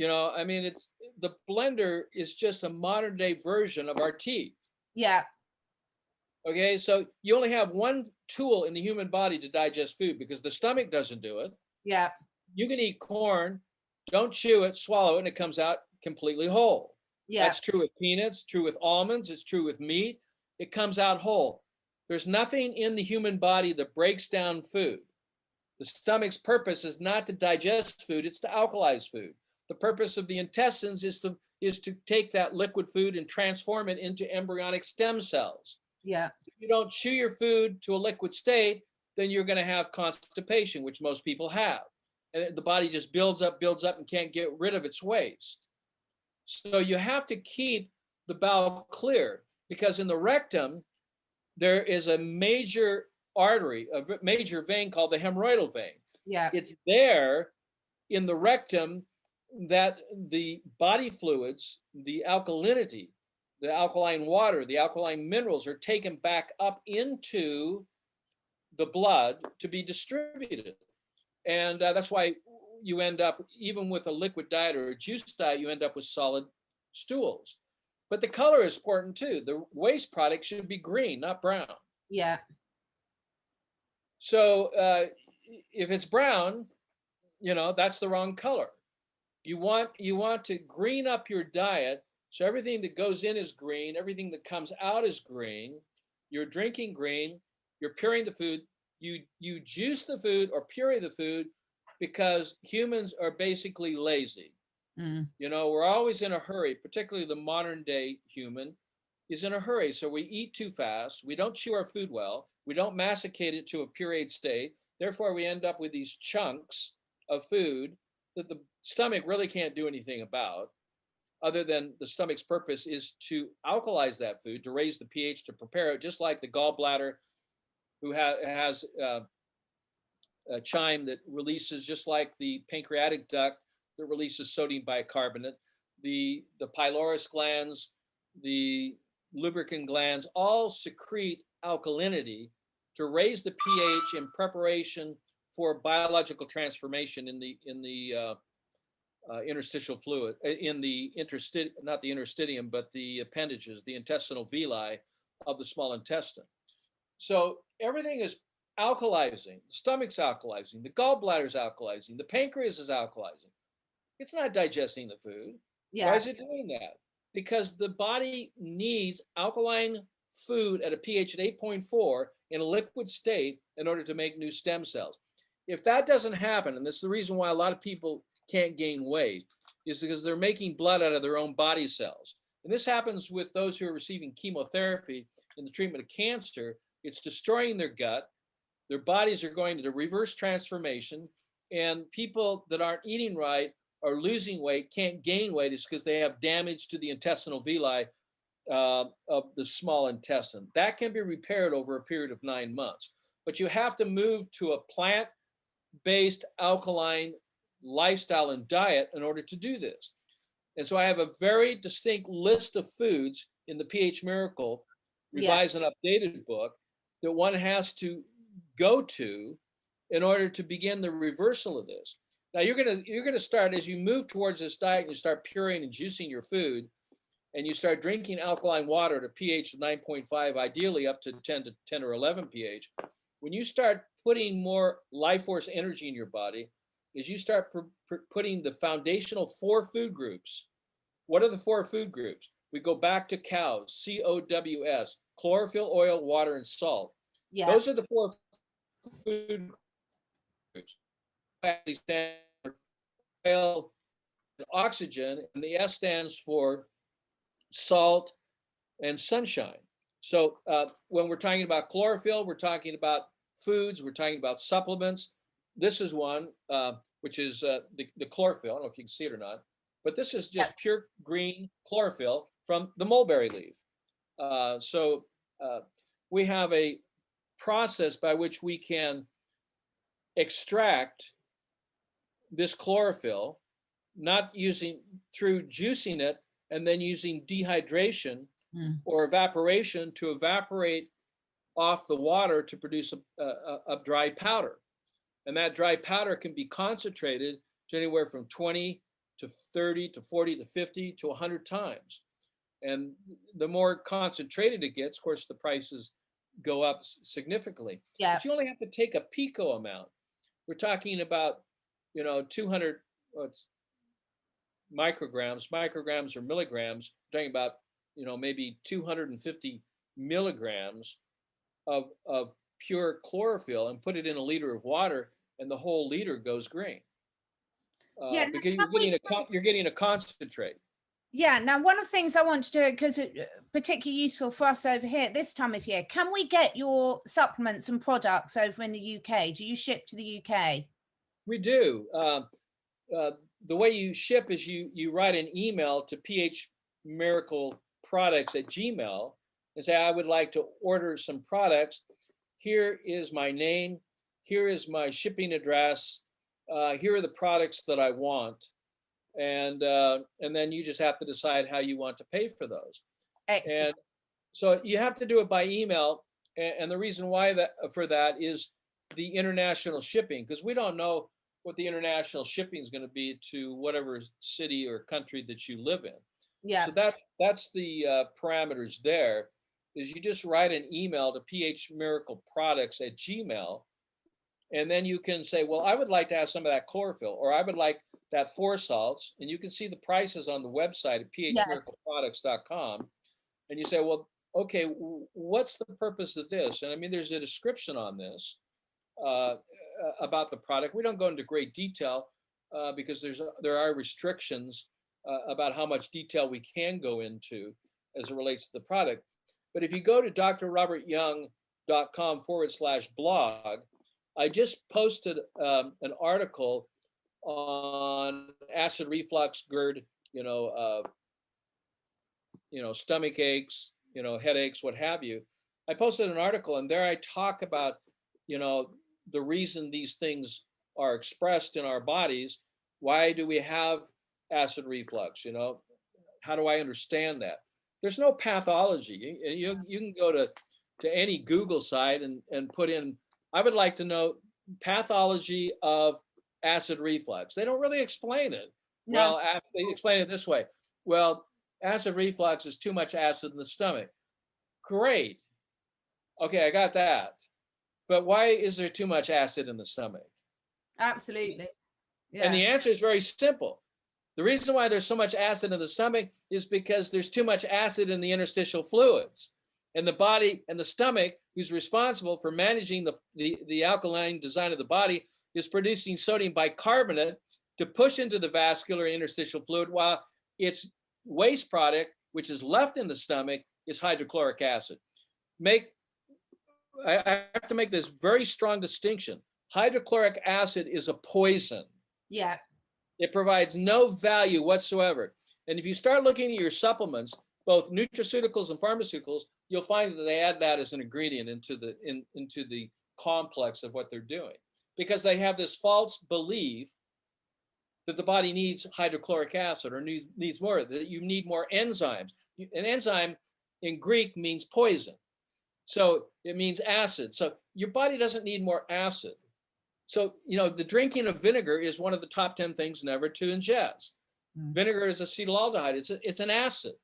I mean, it's the blender is just a modern day version of our teeth. yeah, Okay, so you only have one tool in the human body to digest food, because the stomach doesn't do it. yeah, You can eat corn, don't chew it, swallow it, and it comes out completely whole. yeah, That's true with peanuts, true with almonds, it's true with meat. It comes out whole. There's nothing in the human body that breaks down food. The stomach's purpose is not to digest food, it's to alkalize food. The purpose of the intestines is to take that liquid food and transform it into embryonic stem cells. yeah, If you don't chew your food to a liquid state, then you're going to have constipation, which most people have. And the body just builds up, and can't get rid of its waste. So you have to keep the bowel clear, because in the rectum, there is a major artery, a major vein called the hemorrhoidal vein. Yeah. It's there in the rectum that the body fluids, the alkalinity, the alkaline water, the alkaline minerals are taken back up into the blood to be distributed. And that's why you end up, even with a liquid diet or a juice diet, you end up with solid stools. But the color is important too. The waste product should be green, not brown. Yeah. So if it's brown, that's the wrong color. You want to green up your diet so everything that goes in is green, everything that comes out is green. You're drinking green, you're puring the food, you juice the food or puree the food because humans are basically lazy. Mm. We're always in a hurry, particularly the modern day human is in a hurry. So we eat too fast, we don't chew our food well, we don't massacate it to a pureed state. Therefore, we end up with these chunks of food that the stomach really can't do anything about, other than the stomach's purpose is to alkalize that food, to raise the pH, to prepare it, just like the gallbladder who has a chyme that releases, just like the pancreatic duct that releases sodium bicarbonate, the pylorus glands, the lubricant glands all secrete alkalinity to raise the pH in preparation for biological transformation in the interstitial fluid, in the not the interstitium, but the appendages, the intestinal villi of the small intestine. So everything is alkalizing. The stomach's alkalizing. The gallbladder's alkalizing. The pancreas is alkalizing. It's not digesting the food. Why Yeah. is it doing that? Because the body needs alkaline food at a pH at 8.4 in a liquid state in order to make new stem cells. If that doesn't happen, and this is the reason why a lot of people can't gain weight, is because they're making blood out of their own body cells. And this happens with those who are receiving chemotherapy in the treatment of cancer. It's destroying their gut. Their bodies are going to reverse transformation. And people that aren't eating right are losing weight, can't gain weight, is because they have damage to the intestinal villi of the small intestine. That can be repaired over a period of 9 months. But you have to move to a plant-based alkaline lifestyle and diet in order to do this. And so I have a very distinct list of foods in the pH Miracle Yeah. revised and updated book that one has to go to in order to begin the reversal of this. Now you're gonna start, as you move towards this diet and you start puring and juicing your food, and you start drinking alkaline water at a pH of 9.5, ideally up to 10 or 11 pH. When you start putting more life force energy in your body, is you start putting the foundational 4 food groups. What are the 4 food groups? We go back to cows, COWS, chlorophyll, oil, water, and salt. Yeah. Those are the 4 food groups. Actually stand for oil and oxygen, and the S stands for salt and sunshine. So when we're talking about chlorophyll, we're talking about foods, we're talking about supplements. This is one, which is the chlorophyll. I don't know if you can see it or not, but this is just pure green chlorophyll from the mulberry leaf. So we have a process by which we can extract this chlorophyll, not using through juicing it and then using dehydration or evaporation to evaporate off the water to produce a dry powder. And that dry powder can be concentrated to anywhere from 20 to 30 to 40 to 50 to 100 times. And the more concentrated it gets, of course, the prices go up significantly. Yeah. But you only have to take a pico amount. We're talking about, 200 micrograms or milligrams. We're talking about, maybe 250 milligrams of pure chlorophyll, and put it in a liter of water, and the whole liter goes green. Yeah. Because you're getting a concentrate. Yeah. Now, one of the things I want to do, because it's particularly useful for us over here at this time of year, can we get your supplements and products over in the UK? Do you ship to the UK? We do. The way you ship is you write an email to phmiracleproducts@gmail and say, I would like to order some products. Here is my name. here is my shipping address. Here are the products that I want. And then you just have to decide how you want to pay for those. Excellent. And so you have to do it by email. And the reason why for that is the international shipping, because we don't know what the international shipping is going to be to whatever city or country that you live in. Yeah. So that's the parameters there. Is you just write an email to phmiracleproducts@gmail, and then you can say, well, I would like to have some of that chlorophyll, or I would like that 4 salts, and you can see the prices on the website at phmiracleproducts.com, and you say, well, okay, what's the purpose of this? And I mean, there's a description on this about the product. We don't go into great detail because there are restrictions about how much detail we can go into as it relates to the product. But if you go to drrobertyoung.com/blog, I just posted an article on acid reflux, GERD, stomach aches, headaches, what have you. I posted an article, and there I talk about, the reason these things are expressed in our bodies. Why do we have acid reflux? How do I understand that? There's no pathology. You can go to any Google site and put in, I would like to know pathology of acid reflux. They don't really explain it. No. Well, they explain it this way. Well, acid reflux is too much acid in the stomach. Great. Okay, I got that. But why is there too much acid in the stomach? Absolutely. Yeah. And the answer is very simple. The reason why there's so much acid in the stomach is because there's too much acid in the interstitial fluids. And the body and the stomach, who's responsible for managing the alkaline design of the body, is producing sodium bicarbonate to push into the vascular interstitial fluid, while its waste product, which is left in the stomach, is hydrochloric acid. I have to make this very strong distinction. Hydrochloric acid is a poison. Yeah. It provides no value whatsoever. And if you start looking at your supplements, both nutraceuticals and pharmaceuticals, you'll find that they add that as an ingredient into the complex of what they're doing, because they have this false belief that the body needs hydrochloric acid or needs more, that you need more enzymes. An enzyme in Greek means poison. So it means acid. So your body doesn't need more acid. So, the drinking of vinegar is one of the top 10 things never to ingest. Vinegar is acetaldehyde. It's an acid.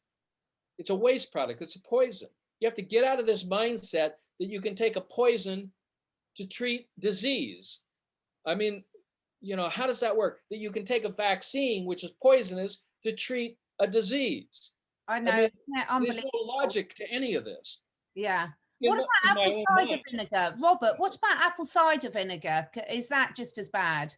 It's a waste product. It's a poison. You have to get out of this mindset that you can take a poison to treat disease. I mean, how does that work? That you can take a vaccine, which is poisonous, to treat a disease. I know. There's no logic to any of this. Yeah. What about apple cider vinegar? Robert, what about apple cider vinegar? Is that just as bad?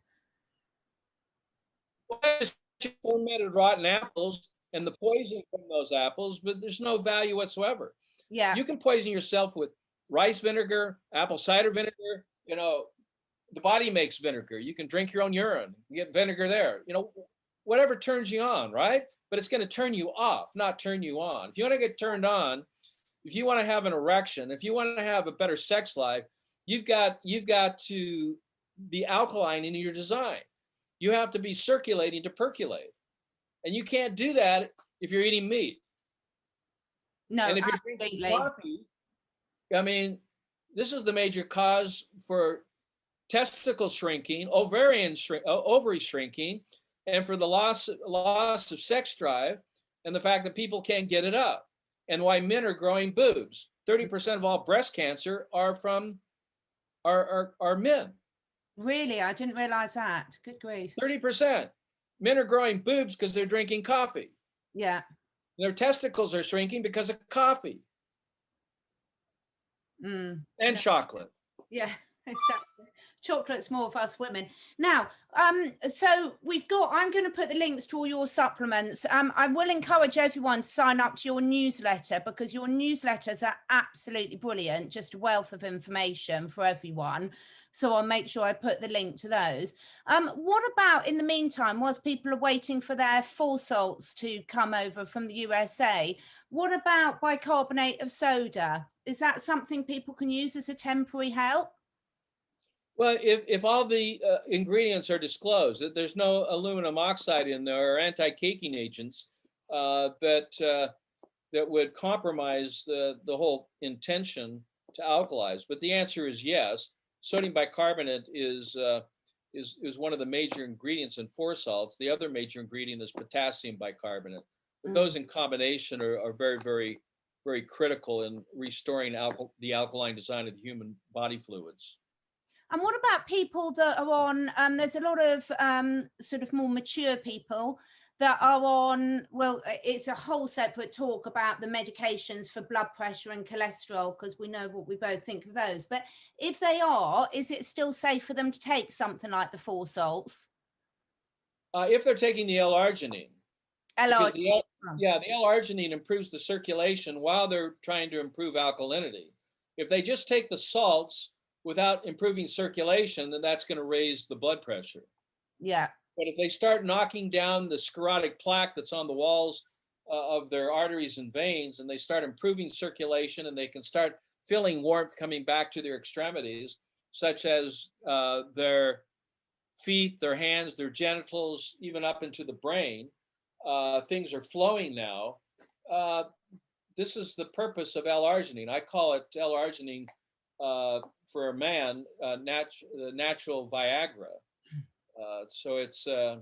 Well, it's fermented rotten apples and the poison from those apples, but there's no value whatsoever. Yeah. You can poison yourself with rice vinegar, apple cider vinegar. The body makes vinegar. You can drink your own urine, get vinegar there. Whatever turns you on, right? But it's going to turn you off, not turn you on. If you want to get turned on, if you want to have an erection, if you want to have a better sex life, you've got to be alkaline in your design. You have to be circulating to percolate. And you can't do that if you're eating meat. No, and if absolutely. You're drinking coffee, I mean, this is the major cause for testicle shrinking, ovary shrinking, and for the loss of sex drive, and the fact that people can't get it up. And why men are growing boobs. 30% of all breast cancer are from men. Really? I didn't realize that. Good grief. 30%. Men are growing boobs because they're drinking coffee. Yeah. Their testicles are shrinking because of coffee. And chocolate. Yeah, exactly. Chocolate's more for us women. Now, so I'm going to put the links to all your supplements. I will encourage everyone to sign up to your newsletter, because your newsletters are absolutely brilliant, just a wealth of information for everyone. So I'll make sure I put the link to those. What about in the meantime, whilst people are waiting for their 4 salts to come over from the USA, what about bicarbonate of soda? Is that something people can use as a temporary help? Well, if all the ingredients are disclosed, that there's no aluminum oxide in there or anti-caking agents that would compromise the whole intention to alkalize. But the answer is yes. Sodium bicarbonate is one of the major ingredients in four salts. The other major ingredient is potassium bicarbonate. But Mm. those in combination are very, very, very critical in restoring the alkaline design of the human body fluids. And what about people that are on, there's a lot of sort of more mature people that are on, well, it's a whole separate talk about the medications for blood pressure and cholesterol, because we know what we both think of those. But if they are, is it still safe for them to take something like the four salts? If they're taking the L-arginine, because L-arginine. yeah, the L-arginine improves the circulation while they're trying to improve alkalinity. If they just take the salts without improving circulation, then that's going to raise the blood pressure. Yeah. But if they start knocking down the sclerotic plaque that's on the walls of their arteries and veins, and they start improving circulation, and they can start feeling warmth coming back to their extremities, such as their feet, their hands, their genitals, even up into the brain, things are flowing now. This is the purpose of L-arginine. I call it L-arginine for a man, natural Viagra. So it's yeah,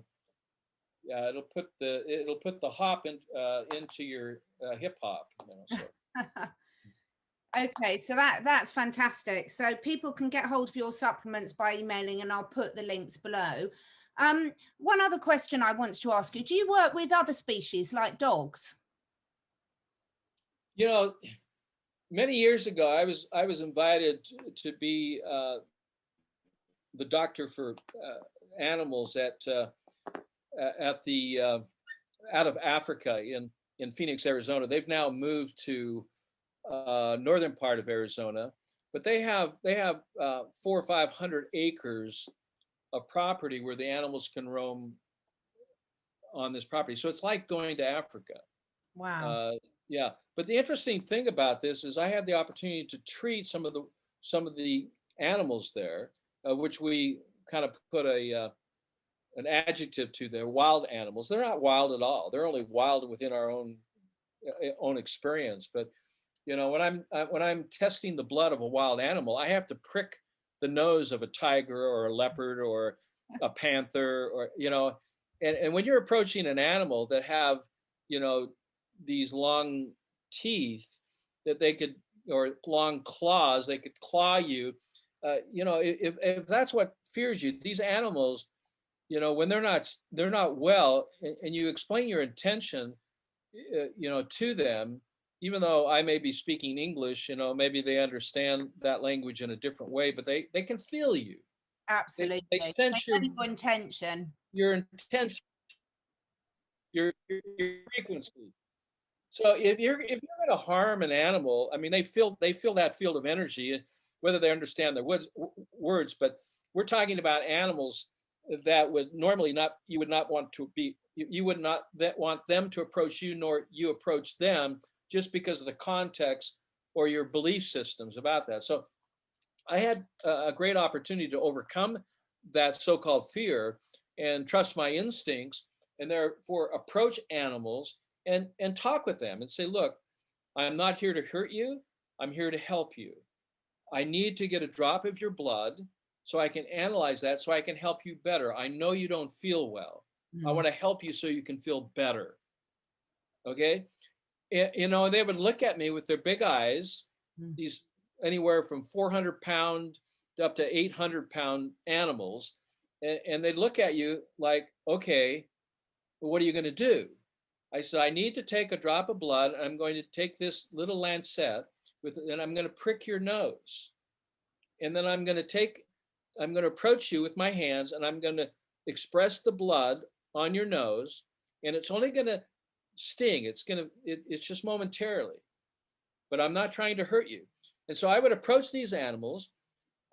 it'll put the hop into your hip hop. So. Okay, so that's fantastic. So people can get hold of your supplements by emailing, and I'll put the links below. One other question I want to ask you: do you work with other species like dogs? Many years ago, I was invited to be the doctor for animals at the out of Africa in Phoenix, Arizona. They've now moved to northern part of Arizona, but they have 400 or 500 acres of property where the animals can roam on this property. So it's like going to Africa. Wow. Yeah, but the interesting thing about this is I had the opportunity to treat some of the animals there, which we kind of put an adjective to. They're wild animals. They're not wild at all. They're only wild within our own experience. But when I'm testing the blood of a wild animal, I have to prick the nose of a tiger or a leopard or a panther, or and when you're approaching an animal that have these long teeth that they could, or long claws, they could claw you. If that's what fears you, these animals, when they're not well, and you explain your intention, to them, even though I may be speaking English, maybe they understand that language in a different way, but they can feel you. Absolutely. They sense They know your intention. your intention, your frequency. So if you're going to harm an animal, I mean, they feel that field of energy, whether they understand their words. But we're talking about animals that would normally not, you would not want to be, you would not want them to approach you, nor you approach them, just because of the context or your belief systems about that. So I had a great opportunity to overcome that so-called fear and trust my instincts, and therefore approach animals and talk with them and say, look, I'm not here to hurt you. I'm here to help you. I need to get a drop of your blood so I can analyze that, so I can help you better. I know you don't feel well. I want to help you so you can feel better. Okay. They would look at me with their big eyes, these anywhere from 400-pound up to 800-pound animals. And they'd look at you like, okay, well, what are you going to do? I said, I need to take a drop of blood. I'm going to take this little lancet and I'm going to prick your nose. And then I'm going to approach you with my hands, and I'm going to express the blood on your nose. And it's only going to sting. It's just momentarily, but I'm not trying to hurt you. And so I would approach these animals.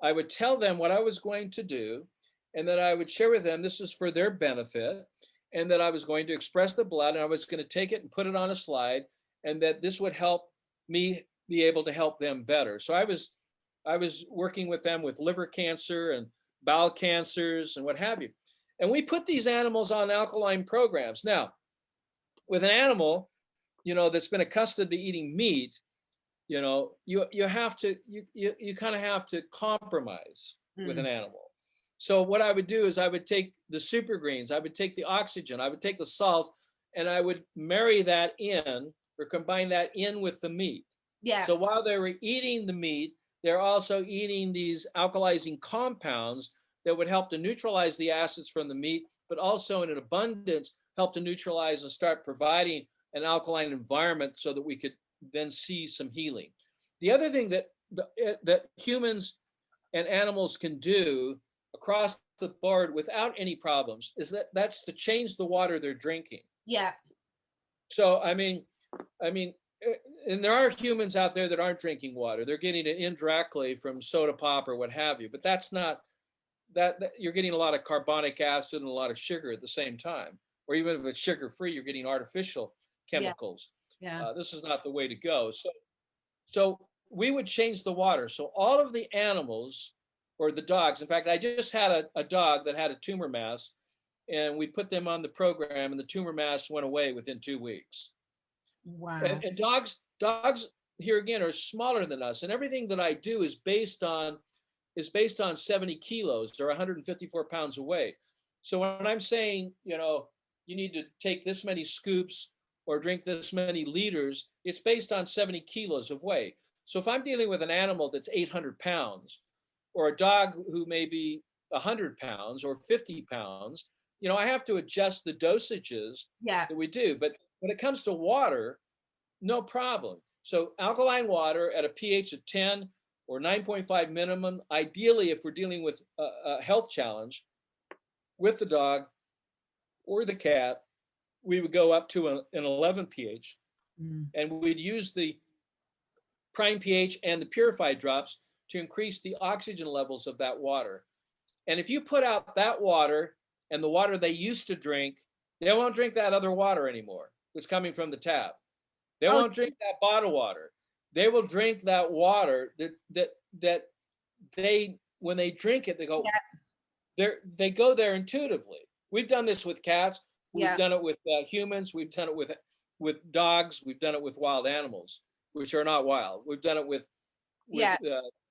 I would tell them what I was going to do, and that I would share with them this is for their benefit, and that I was going to express the blood, and I was going to take it and put it on a slide, and that this would help me be able to help them better. So I was I was working with them with liver cancer and bowel cancers and what have you. And we put these animals on alkaline programs. Now, with an animal, that's been accustomed to eating meat, you have to you kind of have to compromise with an Mm. animal. So what I would do is I would take the super greens, I would take the oxygen, I would take the salts, and I would marry that in or combine that in with the meat. Yeah. So while they were eating the meat, they're also eating these alkalizing compounds that would help to neutralize the acids from the meat, but also in an abundance help to neutralize and start providing an alkaline environment so that we could then see some healing. The other thing that humans and animals can do across the board without any problems is that's to change the water they're drinking. Yeah. So I mean, and there are humans out there that aren't drinking water. They're getting it indirectly from soda pop or what have you. But that's not that you're getting a lot of carbonic acid and a lot of sugar at the same time. Or even if it's sugar free, you're getting artificial Yeah. chemicals. Yeah. This is not the way to go. So we would change the water. So all of the animals or the dogs, in fact, I just had a dog that had a tumor mass, and we put them on the program, and the tumor mass went away within 2 weeks. And, Wow. and dogs here again are smaller than us, and everything that I do is based on 70 kilos or 154 pounds of weight. So when I'm saying, you need to take this many scoops or drink this many liters, it's based on 70 kilos of weight. So if I'm dealing with an animal that's 800 pounds or a dog who may be 100 pounds or 50 pounds, I have to adjust the dosages Yeah. that we do. But when it comes to water, no problem. So alkaline water at a pH of 10 or 9.5 minimum. Ideally, if we're dealing with a health challenge with the dog or the cat, we would go up to an 11 pH, Mm. and we'd use the prime pH and the purified drops to increase the oxygen levels of that water. And if you put out that water and the water they used to drink, they won't drink that other water anymore that's coming from the tap. They Oh, won't drink that bottled water. They will drink that water that they, when they drink it, yeah. they go there intuitively. We've done this with cats. We've Yeah. done it with humans. We've done it with dogs. We've done it with wild animals, which are not wild. We've done it with Yeah.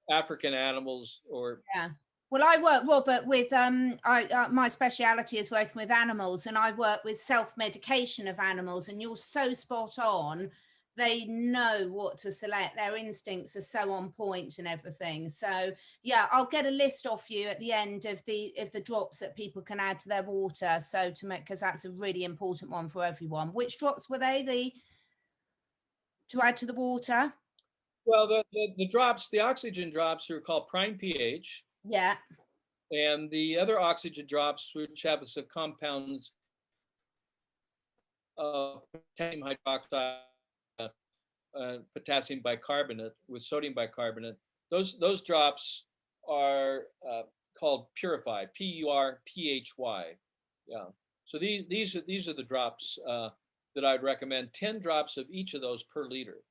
African animals or Yeah. Well, I work, Robert, with I my speciality is working with animals, and I work with self-medication of animals. And you're so spot on. They know what to select. Their instincts are so on point and everything. So yeah, I'll get a list off you at the end of the drops that people can add to their water. So to make, because that's a really important one for everyone. Which drops were they? The to add to the water? well, the drops, the oxygen drops are called prime pH, Yeah. and the other oxygen drops, which have some compounds of potassium hydroxide, potassium bicarbonate with sodium bicarbonate. Those drops are called purified, Purphy. Yeah. So these are the drops that I'd recommend. 10 drops of each of those per liter.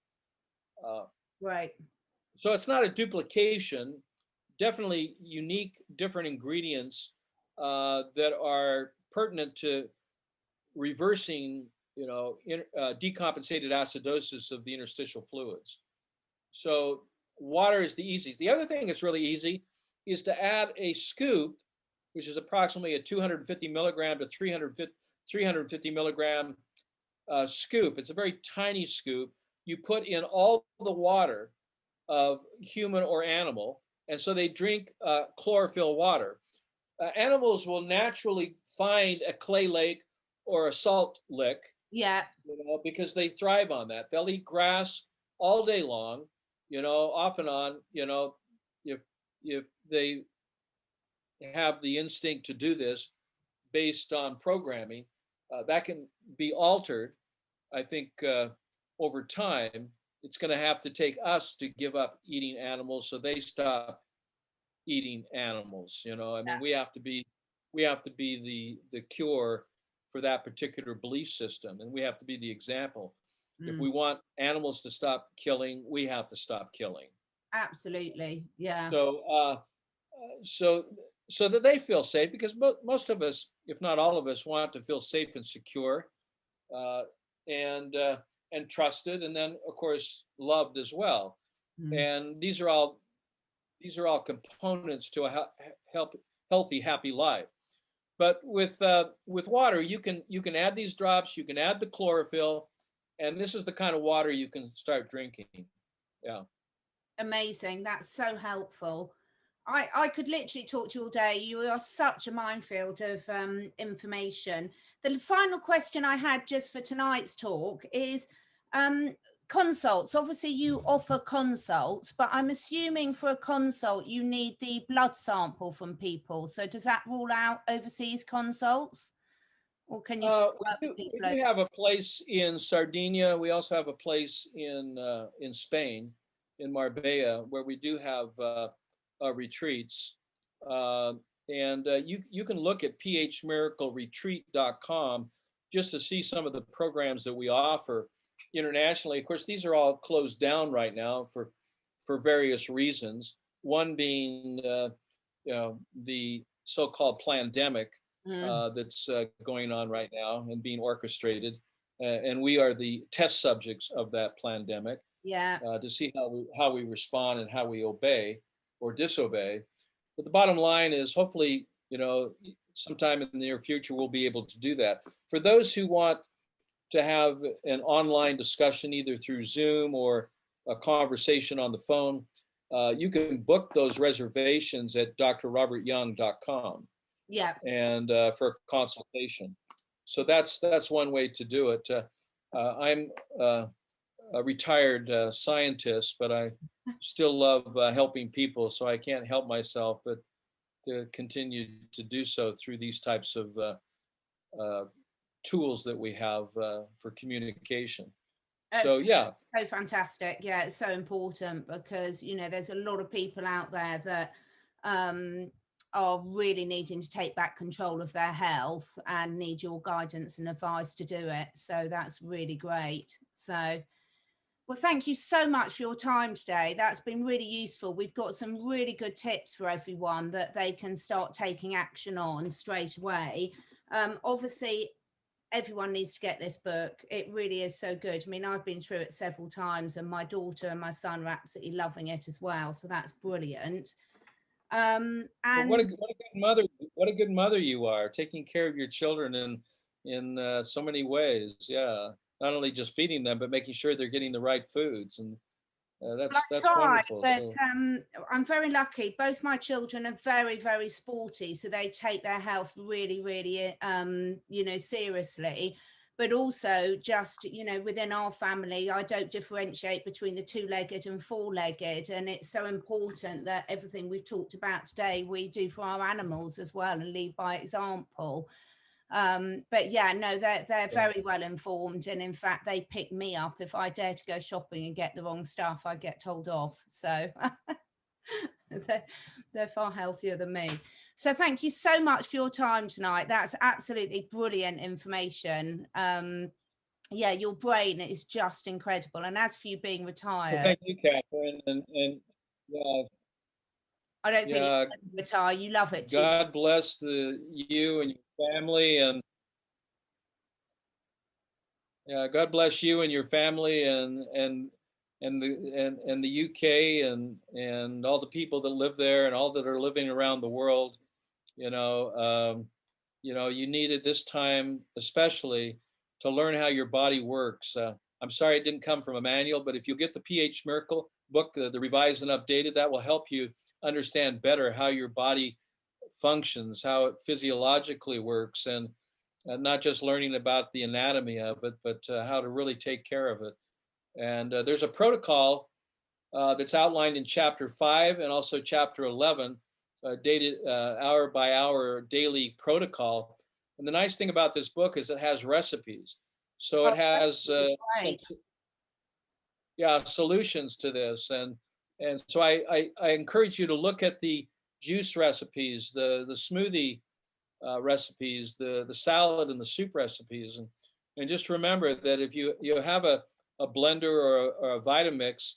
Uh, Right. so it's not a duplication. Definitely unique, different ingredients that are pertinent to reversing, decompensated acidosis of the interstitial fluids. So water is the easiest. The other thing that's really easy is to add a scoop, which is approximately a 250 milligram to 350 milligram scoop. It's a very tiny scoop. You put in all the water of human or animal, and so they drink chlorophyll water. Animals will naturally find a clay lake or a salt lick, Yeah. because they thrive on that. They'll eat grass all day long, off and on, if they have the instinct to do this based on programming, that can be altered. I think over time, it's going to have to take us to give up eating animals so they stop eating animals. I mean, we have to be the cure for that particular belief system, and we have to be the example. If Mm. we want animals to stop killing, we have to stop killing. Absolutely. Yeah. So, so, so that they feel safe, because most of us, if not all of us, want to feel safe and secure, uh, and and trusted, and then of course loved as well. Mm. And these are all components to a help, healthy, happy life. But with water, you can add these drops, you can add the chlorophyll, and this is the kind of water you can start drinking. Yeah. Amazing. That's so helpful. I could literally talk to you all day. You are such a minefield of information. The final question I had just for tonight's talk is um, consults. Obviously, you offer consults, but I'm assuming for a consult, you need the blood sample from people. So does that rule out overseas consults? Or can you still work with We people do over? have a place in Sardinia. We also have a place in Spain, in Marbella, where we do have retreats. Uh, and you can look at phmiracleretreat.com just to see some of the programs that we offer internationally. Of course, these are all closed down right now for various reasons. One being, the so-called pandemic Mm, that's going on right now and being orchestrated. And we are the test subjects of that pandemic, yeah. to see how we respond and how we obey or disobey. But the bottom line is, hopefully, sometime in the near future, we'll be able to do that. For those who want to have an online discussion, either through Zoom or a conversation on the phone, you can book those reservations at drrobertyoung.com, Yeah. and for a consultation. So that's one way to do it. I'm a retired scientist, but I still love helping people, so I can't help myself but to continue to do so through these types of uh, tools that we have for communication. That's So yeah. so fantastic. Yeah, it's so important because, there's a lot of people out there that um, are really needing to take back control of their health and need your guidance and advice to do it. So that's really great. So, well, thank you so much for your time today. That's been really useful. We've got some really good tips for everyone that they can start taking action on straight away. Obviously, everyone needs to get this book. It really is so good. I mean, I've been through it several times, and my daughter and my son are absolutely loving it as well. So that's brilliant. Well, And what a good mother! What a good mother you are, taking care of your children in so many ways. Yeah, not only just feeding them, but making sure they're getting the right foods, and I that's try, wonderful. but So I'm very lucky. Both my children are very, very sporty, so they take their health really, really, seriously. But also, just within our family, I don't differentiate between the two-legged and four-legged, and it's so important that everything we've talked about today we do for our animals as well and lead by example. But yeah, no, they're yeah. very well informed, and in fact they pick me up if I dare to go shopping and get the wrong stuff. I get told off. So they're, they're far healthier than me. So thank you so much for your time tonight. That's absolutely brilliant information. Yeah, your brain is just incredible, and as for you being Well, retired, thank you, Catherine, and yeah, I don't think yeah. you retire. You love it too. God bless you and your family, and yeah, God bless you and your family, and the UK, and all the people that live there, and all that are living around the world. You know, you needed this time especially to learn how your body works. I'm sorry it didn't come from a manual, but if you get the PH Miracle book, the revised and updated, that will help you understand better how your body functions, how it physiologically works, and not just learning about the anatomy of it, but how to really take care of it. And there's a protocol that's outlined in chapter 5 and also chapter 11, dated hour by hour daily protocol. And the nice thing about this book is it has recipes. So Oh, it has it's some, great. yeah, solutions to this. And so I encourage you to look at the juice recipes, the smoothie recipes, the salad and the soup recipes, and just remember that if you have a blender or a Vitamix,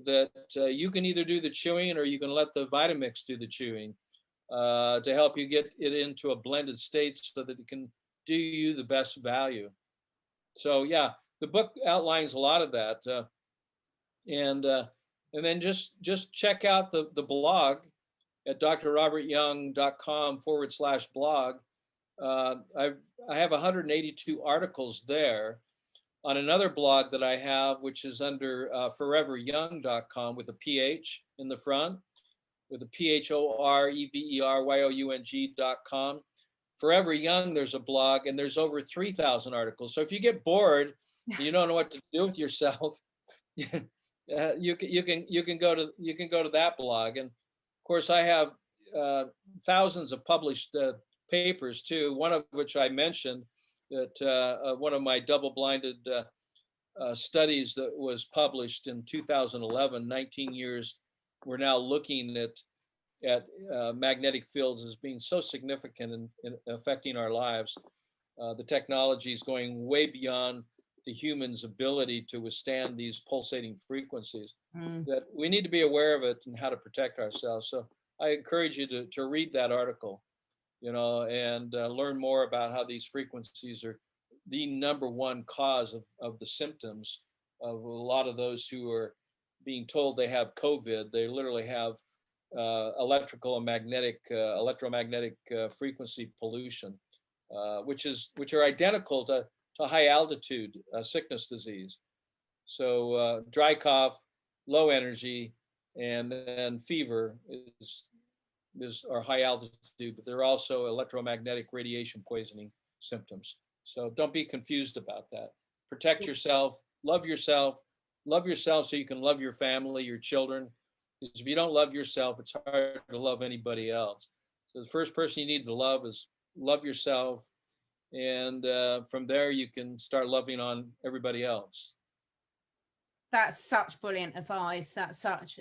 that you can either do the chewing or you can let the Vitamix do the chewing to help you get it into a blended state so that it can do you the best value. So yeah, the book outlines a lot of that, and and then just check out the blog at drrobertyoung.com/blog. I have 182 articles there on another blog that I have, which is under foreveryoung.com with a PH in the front, with a PHOREVERYOUNG.com. Forever Young, there's a blog, and there's over 3,000 articles. So if you get bored and you don't know what to do with yourself, you can go to that blog. And of course, I have thousands of published papers too. One of which I mentioned, that one of my double-blinded studies that was published in 2011, 19 years, we're now looking at magnetic fields as being so significant in affecting our lives. The technology is going way beyond the human's ability to withstand these pulsating frequencies, that we need to be aware of it and how to protect ourselves. So I encourage you to read that article, and learn more about how these frequencies are the number one cause of the symptoms of a lot of those who are being told they have COVID. They literally have electromagnetic frequency pollution, which are identical to high altitude sickness disease. So dry cough, low energy, and then fever are high altitude, but they're also electromagnetic radiation poisoning symptoms. So don't be confused about that. Protect yourself, love yourself so you can love your family, your children. Because if you don't love yourself, it's hard to love anybody else. So the first person you need to love is love yourself. And from there, you can start loving on everybody else. That's such brilliant advice.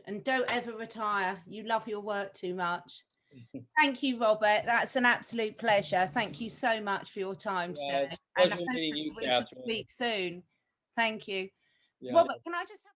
And don't ever retire. You love your work too much. Thank you, Robert. That's an absolute pleasure. Thank you so much for your time today. And Pleasure meeting you, we Catherine. should speak soon. Thank you. Yeah. Robert, can I just have